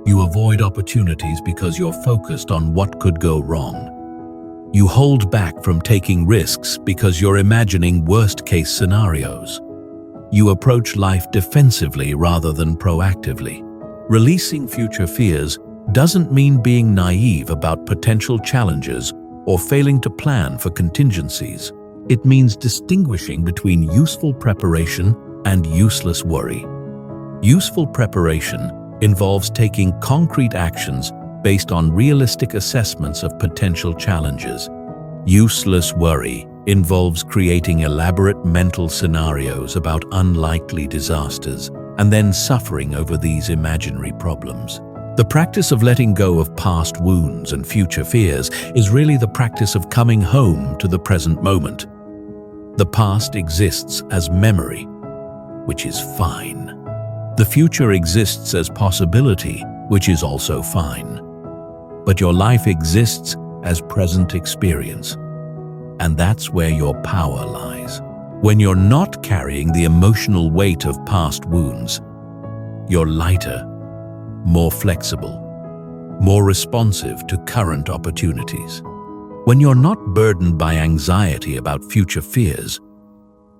You avoid opportunities because you're focused on what could go wrong. You hold back from taking risks because you're imagining worst-case scenarios. You approach life defensively rather than proactively. Releasing future fears doesn't mean being naive about potential challenges or failing to plan for contingencies. It means distinguishing between useful preparation and useless worry. Useful preparation involves taking concrete actions based on realistic assessments of potential challenges. Useless worry involves creating elaborate mental scenarios about unlikely disasters and then suffering over these imaginary problems. The practice of letting go of past wounds and future fears is really the practice of coming home to the present moment. The past exists as memory, which is fine. The future exists as possibility, which is also fine. But your life exists as present experience. And that's where your power lies. When you're not carrying the emotional weight of past wounds, you're lighter, more flexible, more responsive to current opportunities. When you're not burdened by anxiety about future fears,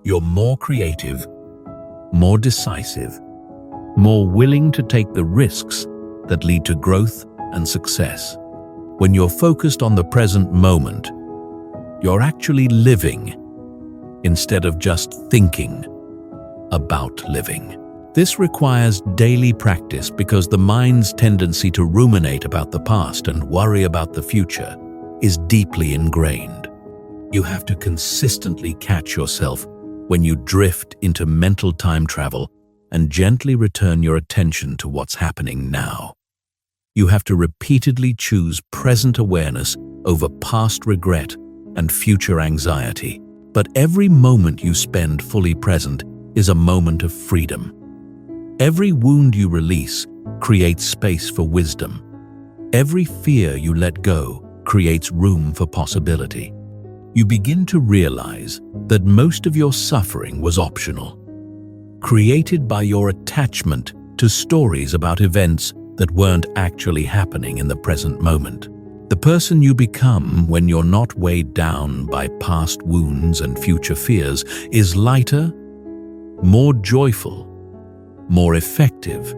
you're more creative, more decisive, more willing to take the risks that lead to growth and success. When you're focused on the present moment, you're actually living instead of just thinking about living. This requires daily practice because the mind's tendency to ruminate about the past and worry about the future is deeply ingrained. You have to consistently catch yourself when you drift into mental time travel and gently return your attention to what's happening now. You have to repeatedly choose present awareness over past regret and future anxiety. But every moment you spend fully present is a moment of freedom. Every wound you release creates space for wisdom. Every fear you let go creates room for possibility. You begin to realize that most of your suffering was optional, created by your attachment to stories about events that weren't actually happening in the present moment. The person you become when you're not weighed down by past wounds and future fears is lighter, more joyful, more effective,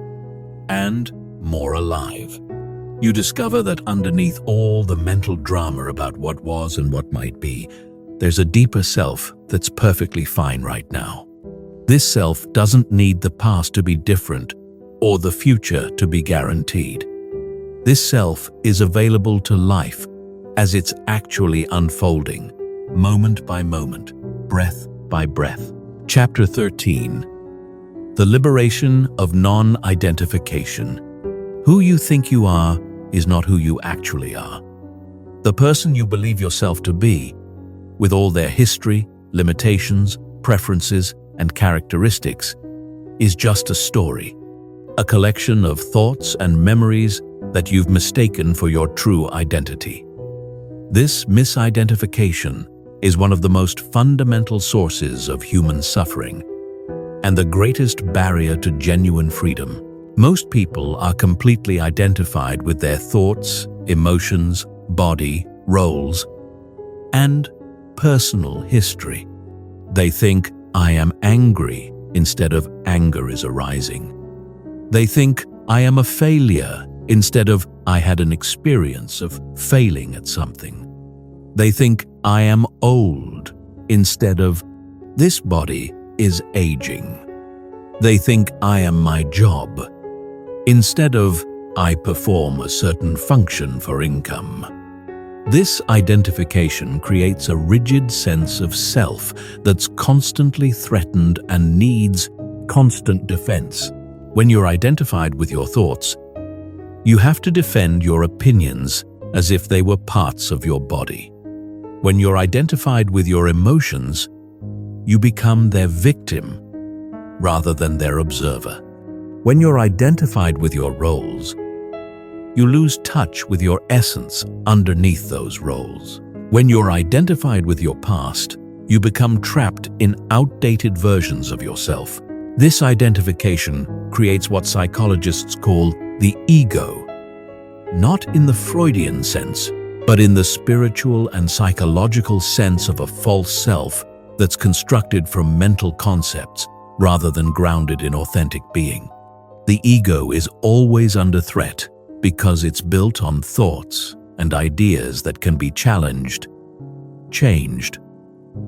and more alive. You discover that underneath all the mental drama about what was and what might be, there's a deeper self that's perfectly fine right now. This self doesn't need the past to be different or the future to be guaranteed. This self is available to life as it's actually unfolding, moment by moment, breath by breath. Chapter 13. The Liberation of Non-Identification. Who you think you are is not who you actually are. The person you believe yourself to be, with all their history, limitations, preferences, and characteristics, is just a story, a collection of thoughts and memories that you've mistaken for your true identity. This misidentification is one of the most fundamental sources of human suffering and the greatest barrier to genuine freedom. Most people are completely identified with their thoughts, emotions, body, roles, and personal history. They think, I am angry, instead of anger is arising. They think, I am a failure, instead of I had an experience of failing at something. They think, I am old, instead of this body is aging. They think, I am my job, instead of I perform a certain function for income. This identification creates a rigid sense of self that's constantly threatened and needs constant defense. When you're identified with your thoughts, you have to defend your opinions as if they were parts of your body. When you're identified with your emotions, you become their victim rather than their observer. When you're identified with your roles, you lose touch with your essence underneath those roles. When you're identified with your past, you become trapped in outdated versions of yourself. This identification creates what psychologists call the ego, not in the Freudian sense, but in the spiritual and psychological sense of a false self that's constructed from mental concepts rather than grounded in authentic being. The ego is always under threat because it's built on thoughts and ideas that can be challenged, changed,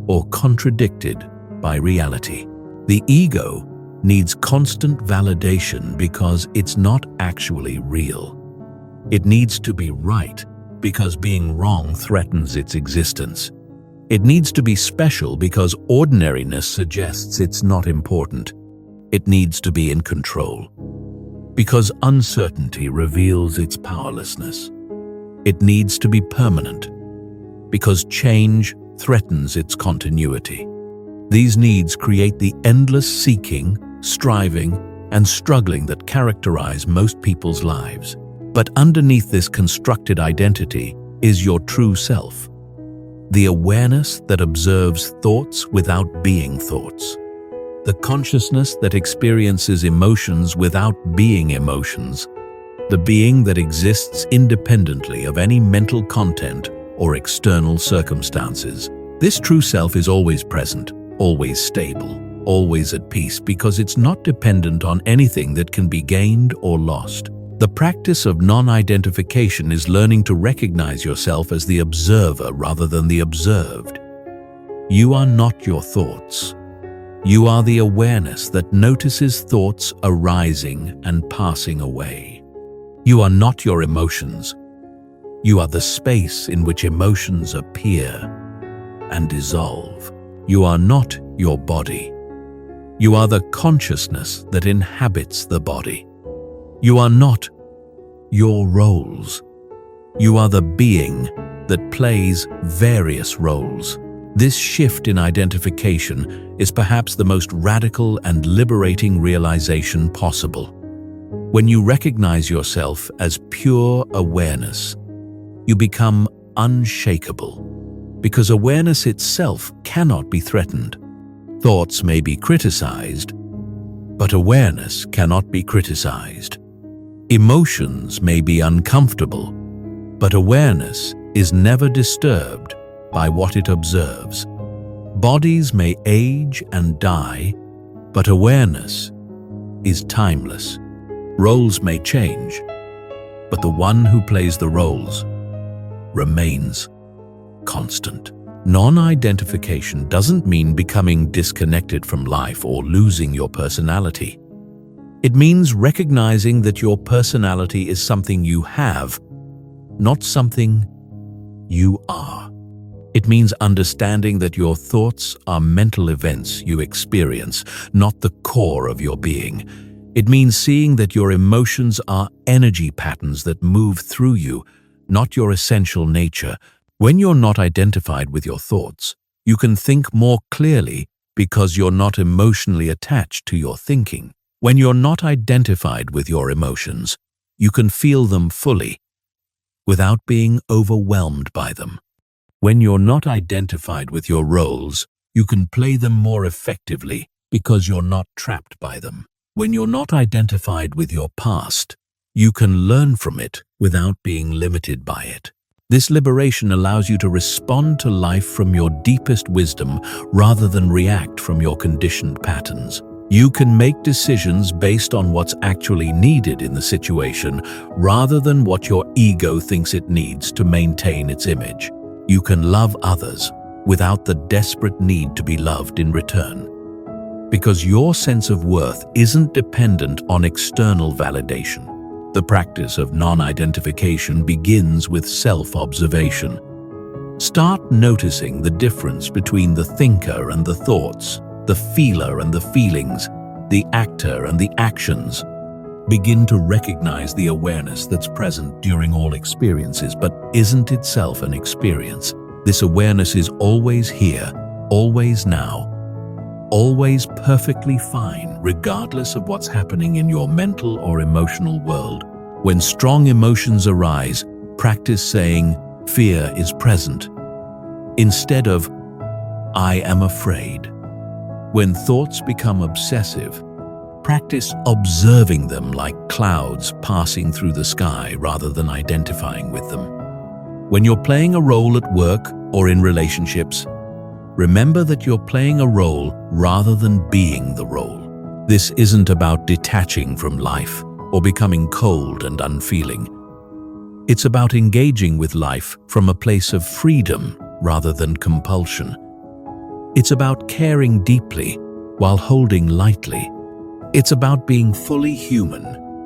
or contradicted by reality. The ego needs constant validation because it's not actually real. It needs to be right because being wrong threatens its existence. It needs to be special because ordinariness suggests it's not important. It needs to be in control because uncertainty reveals its powerlessness. It needs to be permanent because change threatens its continuity. These needs create the endless seeking, striving, and struggling that characterize most people's lives. But underneath this constructed identity is your true self, the awareness that observes thoughts without being thoughts, the consciousness that experiences emotions without being emotions, the being that exists independently of any mental content or external circumstances. This true self is always present, always stable, always at peace because it's not dependent on anything that can be gained or lost. The practice of non-identification is learning to recognize yourself as the observer rather than the observed. You are not your thoughts. You are the awareness that notices thoughts arising and passing away. You are not your emotions. You are the space in which emotions appear and dissolve. You are not your body. You are the consciousness that inhabits the body. You are not your roles. You are the being that plays various roles. This shift in identification is perhaps the most radical and liberating realization possible. When you recognize yourself as pure awareness, you become unshakable, because awareness itself cannot be threatened. Thoughts may be criticized, but awareness cannot be criticized. Emotions may be uncomfortable, but awareness is never disturbed by what it observes. Bodies may age and die, but awareness is timeless. Roles may change, but the one who plays the roles remains constant. Non-identification doesn't mean becoming disconnected from life or losing your personality. It means recognizing that your personality is something you have, not something you are. It means understanding that your thoughts are mental events you experience, not the core of your being. It means seeing that your emotions are energy patterns that move through you, not your essential nature. When you're not identified with your thoughts, you can think more clearly because you're not emotionally attached to your thinking. When you're not identified with your emotions, you can feel them fully, without being overwhelmed by them. When you're not identified with your roles, you can play them more effectively because you're not trapped by them. When you're not identified with your past, you can learn from it without being limited by it. This liberation allows you to respond to life from your deepest wisdom rather than react from your conditioned patterns. You can make decisions based on what's actually needed in the situation rather than what your ego thinks it needs to maintain its image. You can love others without the desperate need to be loved in return. Because your sense of worth isn't dependent on external validation. The practice of non-identification begins with self-observation. Start noticing the difference between the thinker and the thoughts, the feeler and the feelings, the actor and the actions. Begin to recognize the awareness that's present during all experiences, but isn't itself an experience. This awareness is always here, always now, always perfectly fine, regardless of what's happening in your mental or emotional world. When strong emotions arise, practice saying, "Fear is present," instead of, "I am afraid." When thoughts become obsessive, Practice observing them like clouds passing through the sky rather than identifying with them. When you're playing a role at work or in relationships, remember that you're playing a role rather than being the role. This isn't about detaching from life or becoming cold and unfeeling. It's about engaging with life from a place of freedom rather than compulsion. It's about caring deeply while holding lightly. It's about being fully human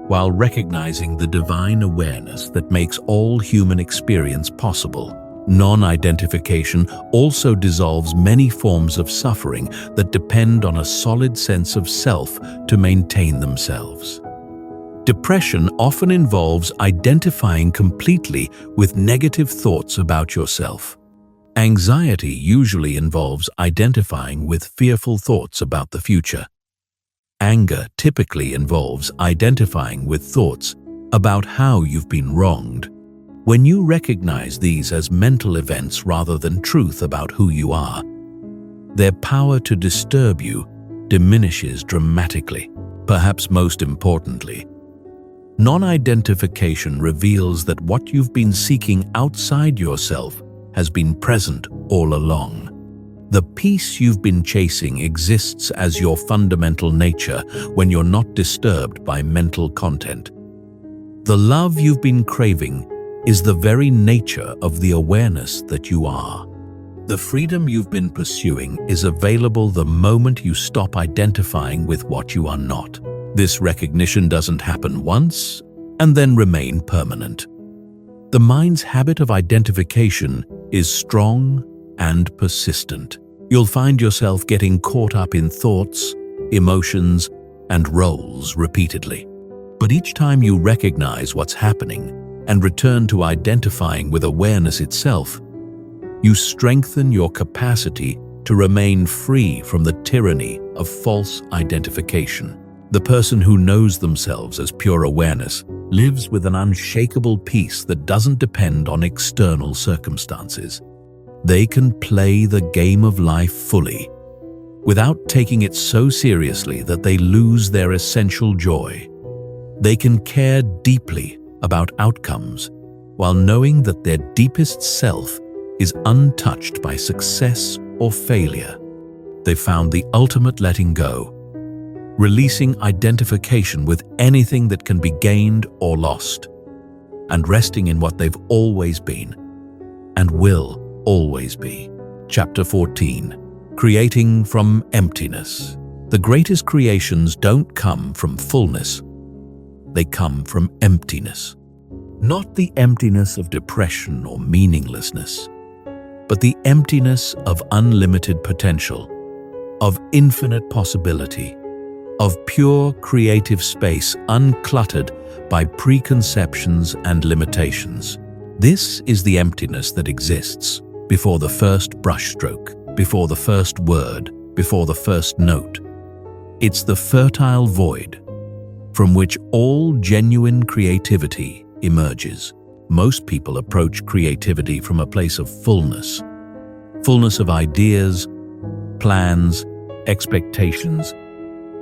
while recognizing the divine awareness that makes all human experience possible. Non-identification also dissolves many forms of suffering that depend on a solid sense of self to maintain themselves. Depression often involves identifying completely with negative thoughts about yourself. Anxiety usually involves identifying with fearful thoughts about the future. Anger typically involves identifying with thoughts about how you've been wronged. When you recognize these as mental events rather than truth about who you are, their power to disturb you diminishes dramatically. Perhaps most importantly, non-identification reveals that what you've been seeking outside yourself has been present all along. The peace you've been chasing exists as your fundamental nature when you're not disturbed by mental content. The love you've been craving is the very nature of the awareness that you are. The freedom you've been pursuing is available the moment you stop identifying with what you are not. This recognition doesn't happen once and then remain permanent. The mind's habit of identification is strong and persistent. You'll find yourself getting caught up in thoughts, emotions, and roles repeatedly. But each time you recognize what's happening and return to identifying with awareness itself, you strengthen your capacity to remain free from the tyranny of false identification. The person who knows themselves as pure awareness lives with an unshakable peace that doesn't depend on external circumstances. They can play the game of life fully, without taking it so seriously that they lose their essential joy. They can care deeply about outcomes, while knowing that their deepest self is untouched by success or failure. They found the ultimate letting go, releasing identification with anything that can be gained or lost, and resting in what they've always been and will always be. Chapter 14. Creating from Emptiness. The greatest creations don't come from fullness. They come from emptiness. Not the emptiness of depression or meaninglessness, but the emptiness of unlimited potential, of infinite possibility, of pure creative space uncluttered by preconceptions and limitations. This is the emptiness that exists before the first brushstroke, before the first word, before the first note. It's the fertile void from which all genuine creativity emerges. Most people approach creativity from a place of fullness of ideas, plans, expectations,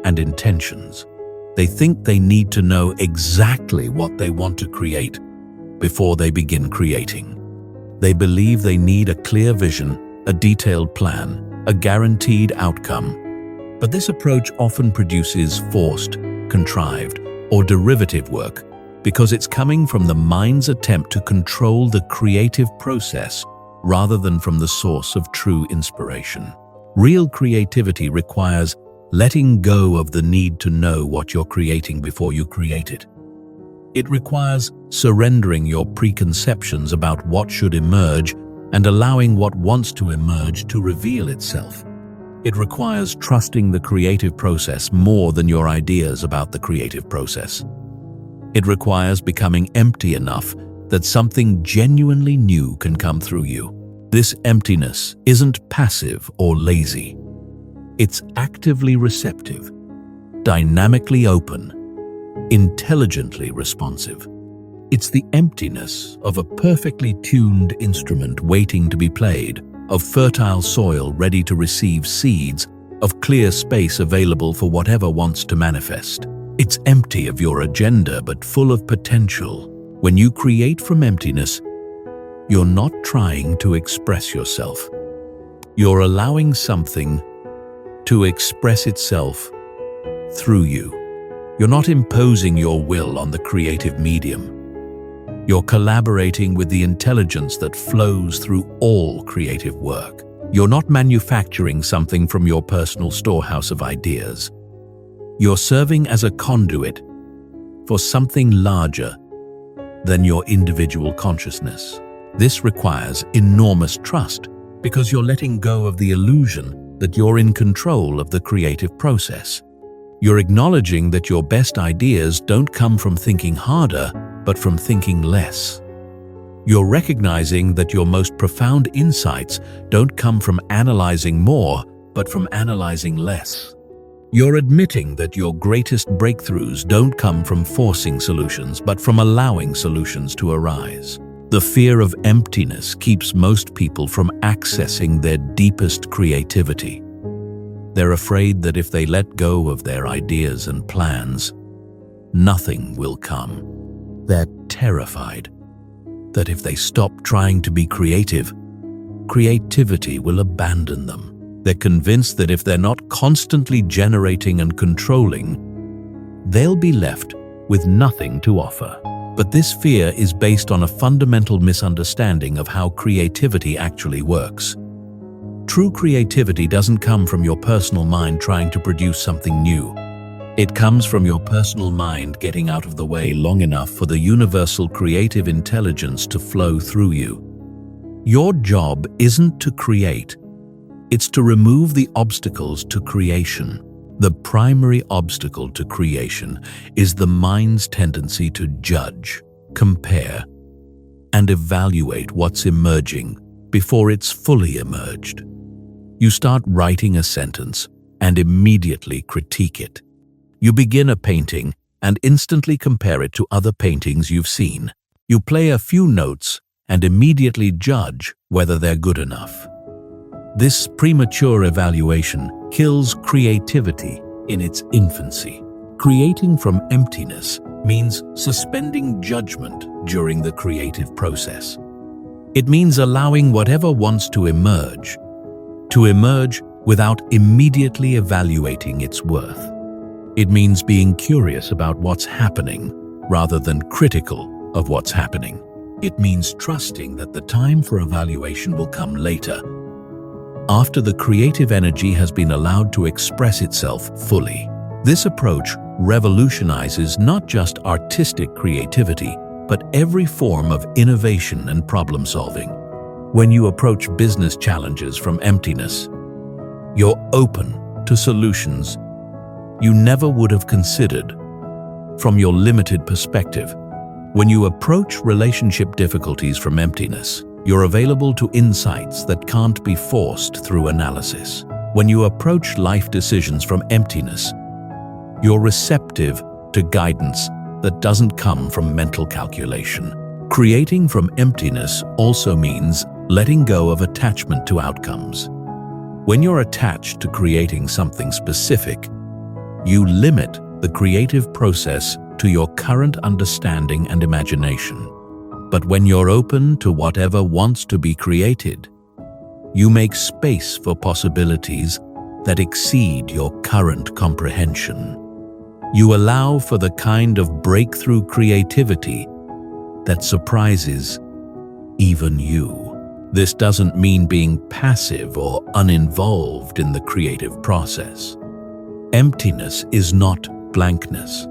and intentions. They think they need to know exactly what they want to create before they begin creating. They believe they need a clear vision, a detailed plan, a guaranteed outcome. But this approach often produces forced, contrived, or derivative work because it's coming from the mind's attempt to control the creative process rather than from the source of true inspiration. Real creativity requires letting go of the need to know what you're creating before you create it. It requires surrendering your preconceptions about what should emerge and allowing what wants to emerge to reveal itself. It requires trusting the creative process more than your ideas about the creative process. It requires becoming empty enough that something genuinely new can come through you. This emptiness isn't passive or lazy. It's actively receptive, dynamically open, intelligently responsive. It's the emptiness of a perfectly tuned instrument waiting to be played, of fertile soil ready to receive seeds, of clear space available for whatever wants to manifest. It's empty of your agenda but full of potential. When you create from emptiness, you're not trying to express yourself. You're allowing something to express itself through you. You're not imposing your will on the creative medium. You're collaborating with the intelligence that flows through all creative work. You're not manufacturing something from your personal storehouse of ideas. You're serving as a conduit for something larger than your individual consciousness. This requires enormous trust because you're letting go of the illusion that you're in control of the creative process. You're acknowledging that your best ideas don't come from thinking harder, but from thinking less. You're recognizing that your most profound insights don't come from analyzing more, but from analyzing less. You're admitting that your greatest breakthroughs don't come from forcing solutions, but from allowing solutions to arise. The fear of emptiness keeps most people from accessing their deepest creativity. They're afraid that if they let go of their ideas and plans, nothing will come. They're terrified that if they stop trying to be creative, creativity will abandon them. They're convinced that if they're not constantly generating and controlling, they'll be left with nothing to offer. But this fear is based on a fundamental misunderstanding of how creativity actually works. True creativity doesn't come from your personal mind trying to produce something new. It comes from your personal mind getting out of the way long enough for the universal creative intelligence to flow through you. Your job isn't to create, it's to remove the obstacles to creation. The primary obstacle to creation is the mind's tendency to judge, compare, and evaluate what's emerging before it's fully emerged. You start writing a sentence and immediately critique it. You begin a painting and instantly compare it to other paintings you've seen. You play a few notes and immediately judge whether they're good enough. This premature evaluation kills creativity in its infancy. Creating from emptiness means suspending judgment during the creative process. It means allowing whatever wants to emerge without immediately evaluating its worth. It means being curious about what's happening rather than critical of what's happening. It means trusting that the time for evaluation will come later, after the creative energy has been allowed to express itself fully. This approach revolutionizes not just artistic creativity, but every form of innovation and problem solving. When you approach business challenges from emptiness, you're open to solutions you never would have considered from your limited perspective. When you approach relationship difficulties from emptiness, you're available to insights that can't be forced through analysis. When you approach life decisions from emptiness, you're receptive to guidance that doesn't come from mental calculation. Creating from emptiness also means letting go of attachment to outcomes. When you're attached to creating something specific, you limit the creative process to your current understanding and imagination. But when you're open to whatever wants to be created, you make space for possibilities that exceed your current comprehension. You allow for the kind of breakthrough creativity that surprises even you. This doesn't mean being passive or uninvolved in the creative process. Emptiness is not blankness.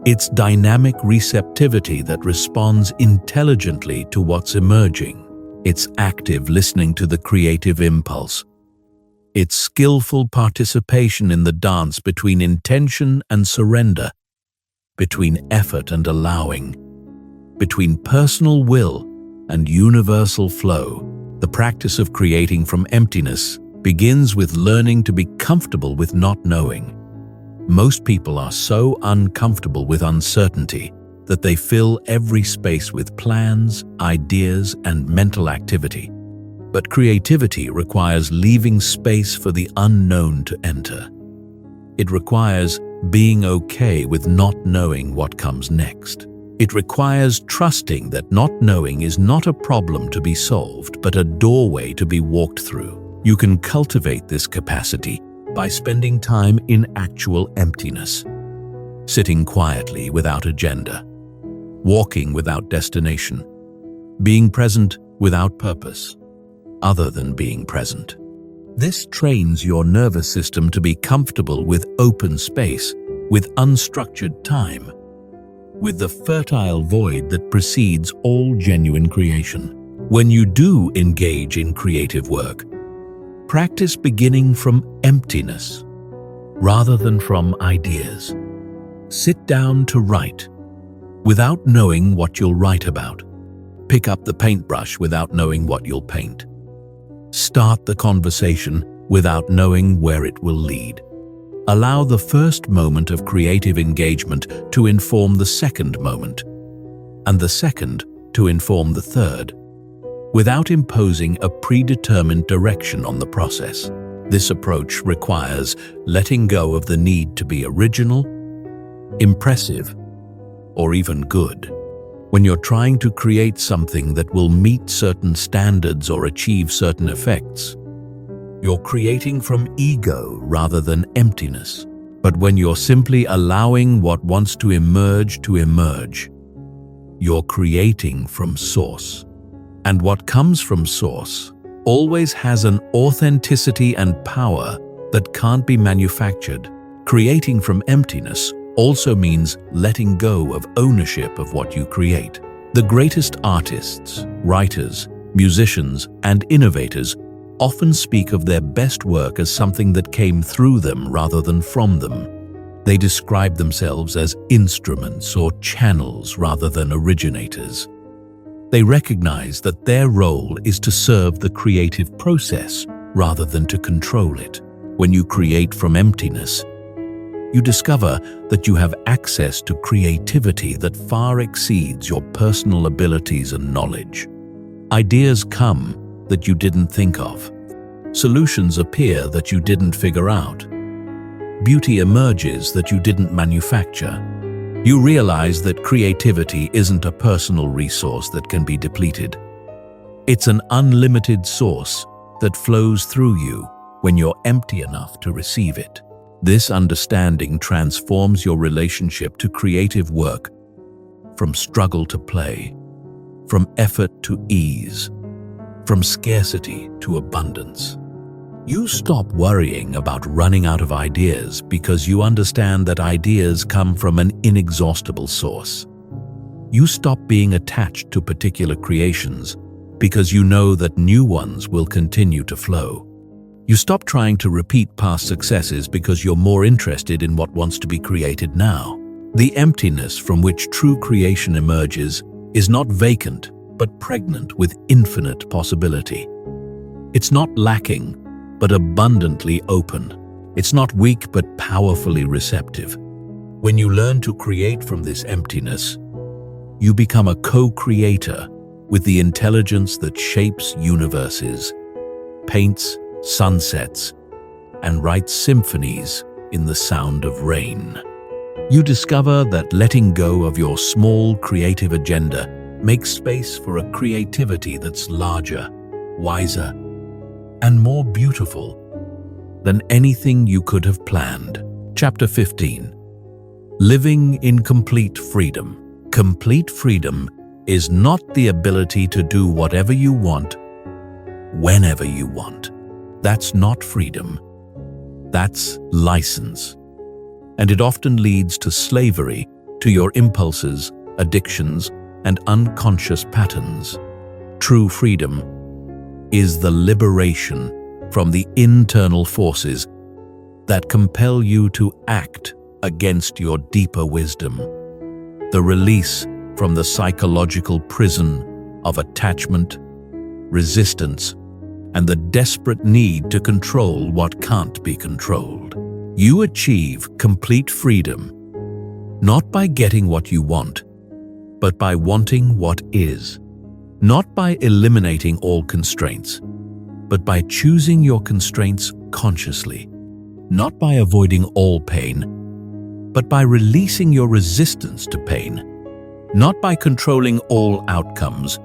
It's dynamic receptivity that responds intelligently to what's emerging. It's active listening to the creative impulse. It's skillful participation in the dance between intention and surrender, between effort and allowing, between personal will and universal flow. The practice of creating from emptiness begins with learning to be comfortable with not knowing. Most people are so uncomfortable with uncertainty that they fill every space with plans, ideas, and mental activity. But creativity requires leaving space for the unknown to enter. It requires being okay with not knowing what comes next. It requires trusting that not knowing is not a problem to be solved, but a doorway to be walked through. You can cultivate this capacity by spending time in actual emptiness, sitting quietly without agenda, walking without destination, being present without purpose, other than being present. This trains your nervous system to be comfortable with open space, with unstructured time, with the fertile void that precedes all genuine creation. When you do engage in creative work, practice beginning from emptiness rather than from ideas. Sit down to write without knowing what you'll write about. Pick up the paintbrush without knowing what you'll paint. Start the conversation without knowing where it will lead. Allow the first moment of creative engagement to inform the second moment, and the second to inform the third, without imposing a predetermined direction on the process. This approach requires letting go of the need to be original, impressive, or even good. When you're trying to create something that will meet certain standards or achieve certain effects, you're creating from ego rather than emptiness. But when you're simply allowing what wants to emerge, you're creating from source. And what comes from source always has an authenticity and power that can't be manufactured. Creating from emptiness also means letting go of ownership of what you create. The greatest artists, writers, musicians, and innovators often speak of their best work as something that came through them rather than from them. They describe themselves as instruments or channels rather than originators. They recognize that their role is to serve the creative process rather than to control it. When you create from emptiness, you discover that you have access to creativity that far exceeds your personal abilities and knowledge. Ideas come that you didn't think of. Solutions appear that you didn't figure out. Beauty emerges that you didn't manufacture. You realize that creativity isn't a personal resource that can be depleted. It's an unlimited source that flows through you when you're empty enough to receive it. This understanding transforms your relationship to creative work from struggle to play, from effort to ease, from scarcity to abundance. You stop worrying about running out of ideas because you understand that ideas come from an inexhaustible source. You stop being attached to particular creations because you know that new ones will continue to flow. You stop trying to repeat past successes because you're more interested in what wants to be created now. The emptiness from which true creation emerges is not vacant, but pregnant with infinite possibility. It's not lacking, but abundantly open. It's not weak, but powerfully receptive. When you learn to create from this emptiness, you become a co-creator with the intelligence that shapes universes, paints sunsets, and writes symphonies in the sound of rain. You discover that letting go of your small creative agenda makes space for a creativity that's larger, wiser, and more beautiful than anything you could have planned. Chapter 15. Living in complete freedom. Complete freedom is not the ability to do whatever you want, whenever you want. That's not freedom. That's license. And it often leads to slavery to your impulses, addictions, and unconscious patterns. True freedom is the liberation from the internal forces that compel you to act against your deeper wisdom. The release from the psychological prison of attachment, resistance, and the desperate need to control what can't be controlled. You achieve complete freedom, not by getting what you want, but by wanting what is. Not by eliminating all constraints, but by choosing your constraints consciously, not by avoiding all pain, but by releasing your resistance to pain, not by controlling all outcomes,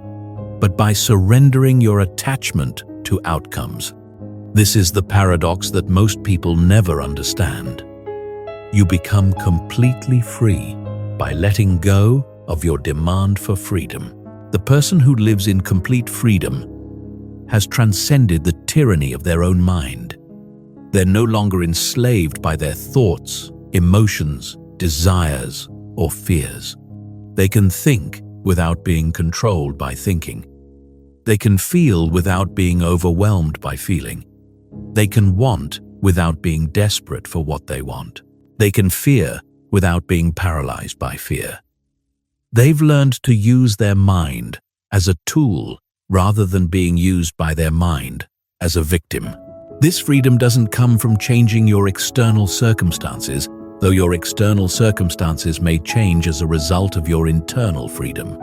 but by surrendering your attachment to outcomes. This is the paradox that most people never understand. You become completely free by letting go of your demand for freedom. The person who lives in complete freedom has transcended the tyranny of their own mind. They're no longer enslaved by their thoughts, emotions, desires, or fears. They can think without being controlled by thinking. They can feel without being overwhelmed by feeling. They can want without being desperate for what they want. They can fear without being paralyzed by fear. They've learned to use their mind as a tool rather than being used by their mind as a victim. This freedom doesn't come from changing your external circumstances, though your external circumstances may change as a result of your internal freedom.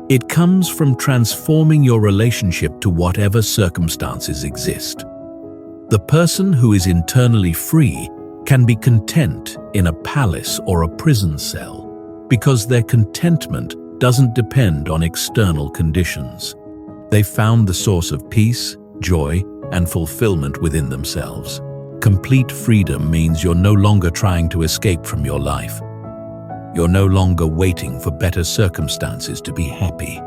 It comes from transforming your relationship to whatever circumstances exist. The person who is internally free can be content in a palace or a prison cell because their contentment doesn't depend on external conditions. They found the source of peace, joy, and fulfillment within themselves. Complete freedom means you're no longer trying to escape from your life. You're no longer waiting for better circumstances to be happy.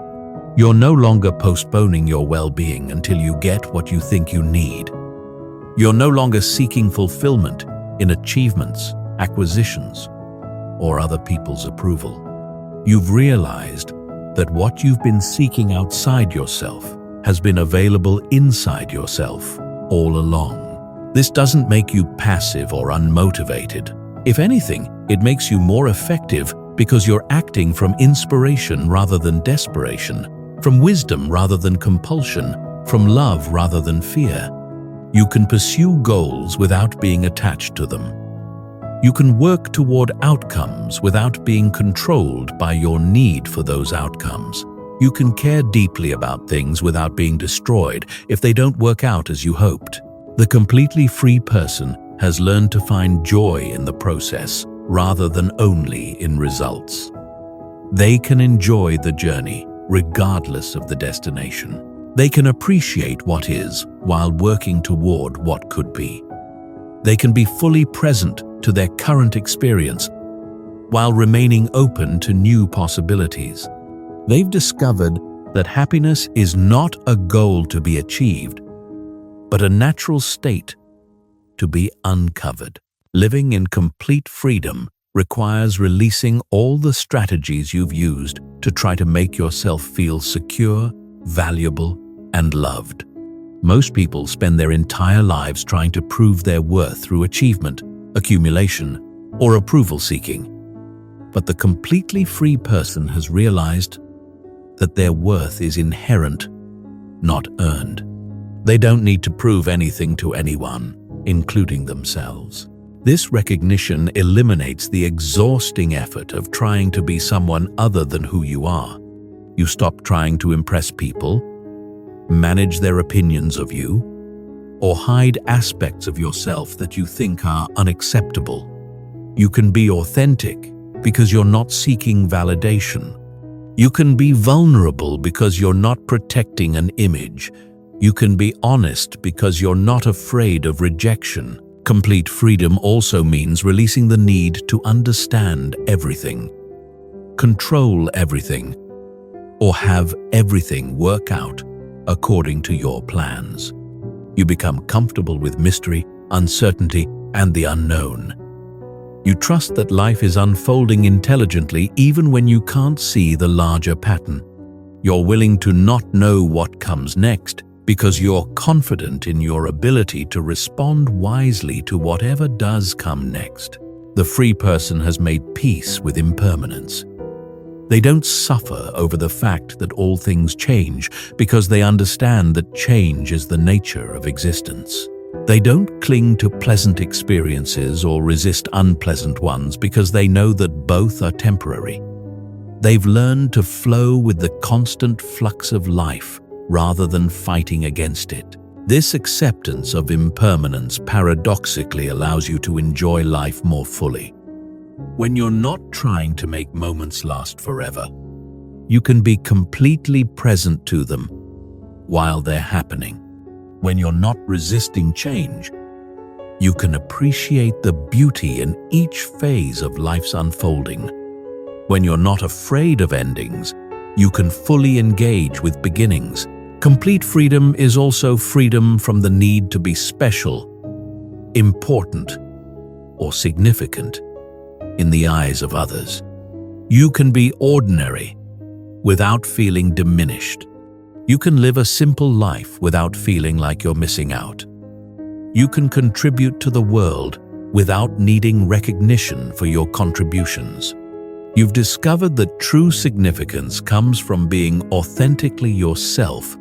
You're no longer postponing your well-being until you get what you think you need. You're no longer seeking fulfillment in achievements, acquisitions, or other people's approval. You've realized that what you've been seeking outside yourself has been available inside yourself all along. This doesn't make you passive or unmotivated. If anything, it makes you more effective because you're acting from inspiration rather than desperation, from wisdom rather than compulsion, from love rather than fear. You can pursue goals without being attached to them. You can work toward outcomes without being controlled by your need for those outcomes. You can care deeply about things without being destroyed if they don't work out as you hoped. The completely free person has learned to find joy in the process rather than only in results. They can enjoy the journey regardless of the destination. They can appreciate what is while working toward what could be. They can be fully present to their current experience while remaining open to new possibilities. They've discovered that happiness is not a goal to be achieved, but a natural state to be uncovered. Living in complete freedom requires releasing all the strategies you've used to try to make yourself feel secure, valuable, and loved. Most people spend their entire lives trying to prove their worth through achievement, accumulation, or approval seeking. But the completely free person has realized that their worth is inherent, not earned. They don't need to prove anything to anyone, including themselves. This recognition eliminates the exhausting effort of trying to be someone other than who you are. You stop trying to impress people, manage their opinions of you, or hide aspects of yourself that you think are unacceptable. You can be authentic because you're not seeking validation. You can be vulnerable because you're not protecting an image. You can be honest because you're not afraid of rejection. Complete freedom also means releasing the need to understand everything, control everything, or have everything work out according to your plans. You become comfortable with mystery, uncertainty, and the unknown. You trust that life is unfolding intelligently even when you can't see the larger pattern. You're willing to not know what comes next because you're confident in your ability to respond wisely to whatever does come next. The free person has made peace with impermanence. They don't suffer over the fact that all things change because they understand that change is the nature of existence. They don't cling to pleasant experiences or resist unpleasant ones because they know that both are temporary. They've learned to flow with the constant flux of life rather than fighting against it. This acceptance of impermanence paradoxically allows you to enjoy life more fully. When you're not trying to make moments last forever, you can be completely present to them while they're happening. When you're not resisting change, you can appreciate the beauty in each phase of life's unfolding. When you're not afraid of endings, you can fully engage with beginnings. Complete freedom is also freedom from the need to be special, important, or significant in the eyes of others. You can be ordinary without feeling diminished. You can live a simple life without feeling like you're missing out. You can contribute to the world without needing recognition for your contributions. You've discovered that true significance comes from being authentically yourself,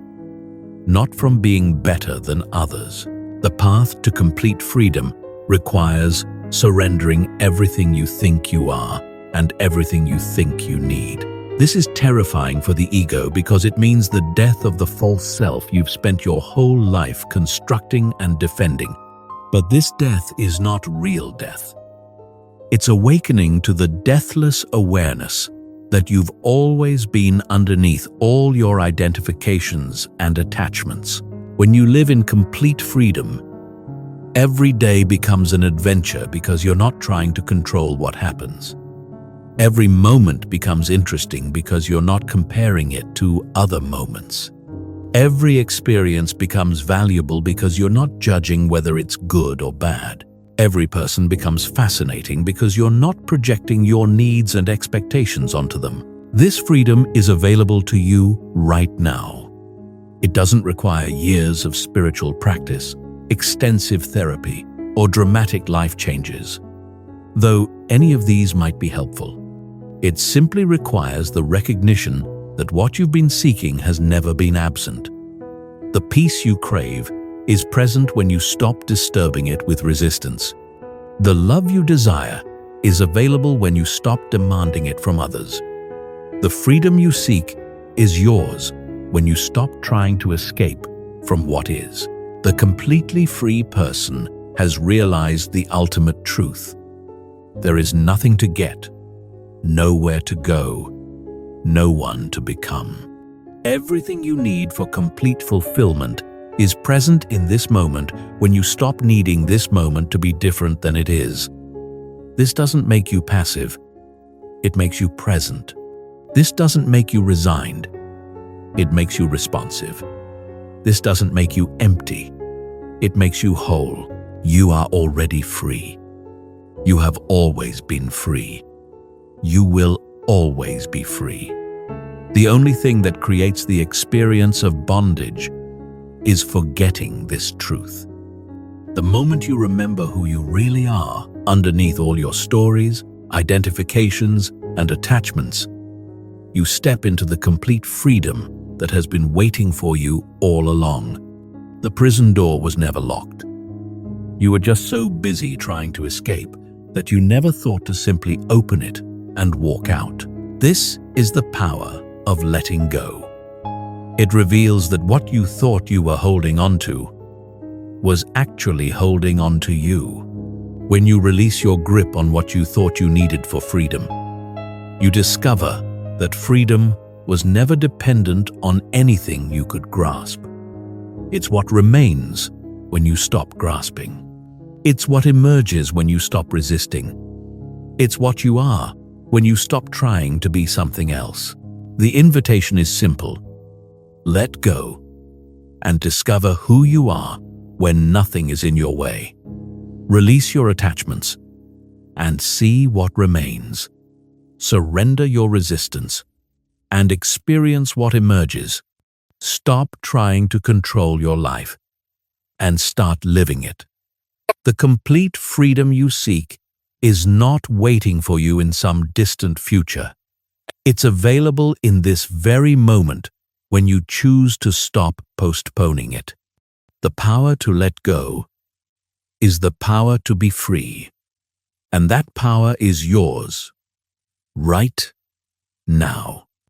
not from being better than others. The path to complete freedom requires surrendering everything you think you are and everything you think you need. This is terrifying for the ego because it means the death of the false self you've spent your whole life constructing and defending. But this death is not real death. It's awakening to the deathless awareness that you've always been underneath all your identifications and attachments. When you live in complete freedom, every day becomes an adventure because you're not trying to control what happens. Every moment becomes interesting because you're not comparing it to other moments. Every experience becomes valuable because you're not judging whether it's good or bad. Every person becomes fascinating because you're not projecting your needs and expectations onto them. This freedom is available to you right now. It doesn't require years of spiritual practice, extensive therapy, or dramatic life changes, though any of these might be helpful. It simply requires the recognition that what you've been seeking has never been absent. The peace you crave is present when you stop disturbing it with resistance. The love you desire is available when you stop demanding it from others. The freedom you seek is yours when you stop trying to escape from what is. The completely free person has realized the ultimate truth. There is nothing to get, nowhere to go, no one to become. Everything you need for complete fulfillment is present in this moment when you stop needing this moment to be different than it is. This doesn't make you passive, it makes you present. This doesn't make you resigned, it makes you responsive. This doesn't make you empty, it makes you whole. You are already free. You have always been free. You will always be free. The only thing that creates the experience of bondage is forgetting this truth. The moment you remember who you really are, underneath all your stories, identifications, and attachments, you step into the complete freedom that has been waiting for you all along. The prison door was never locked. You were just so busy trying to escape that you never thought to simply open it and walk out. This is the power of letting go. It reveals that what you thought you were holding onto was actually holding onto you. When you release your grip on what you thought you needed for freedom, you discover that freedom was never dependent on anything you could grasp. It's what remains when you stop grasping. It's what emerges when you stop resisting. It's what you are when you stop trying to be something else. The invitation is simple. Let go and discover who you are when nothing is in your way. Release your attachments and see what remains. Surrender your resistance and experience what emerges. Stop trying to control your life and start living it. The complete freedom you seek is not waiting for you in some distant future. It's available in this very moment when you choose to stop postponing it. The power to let go is the power to be free, and that power is yours right now.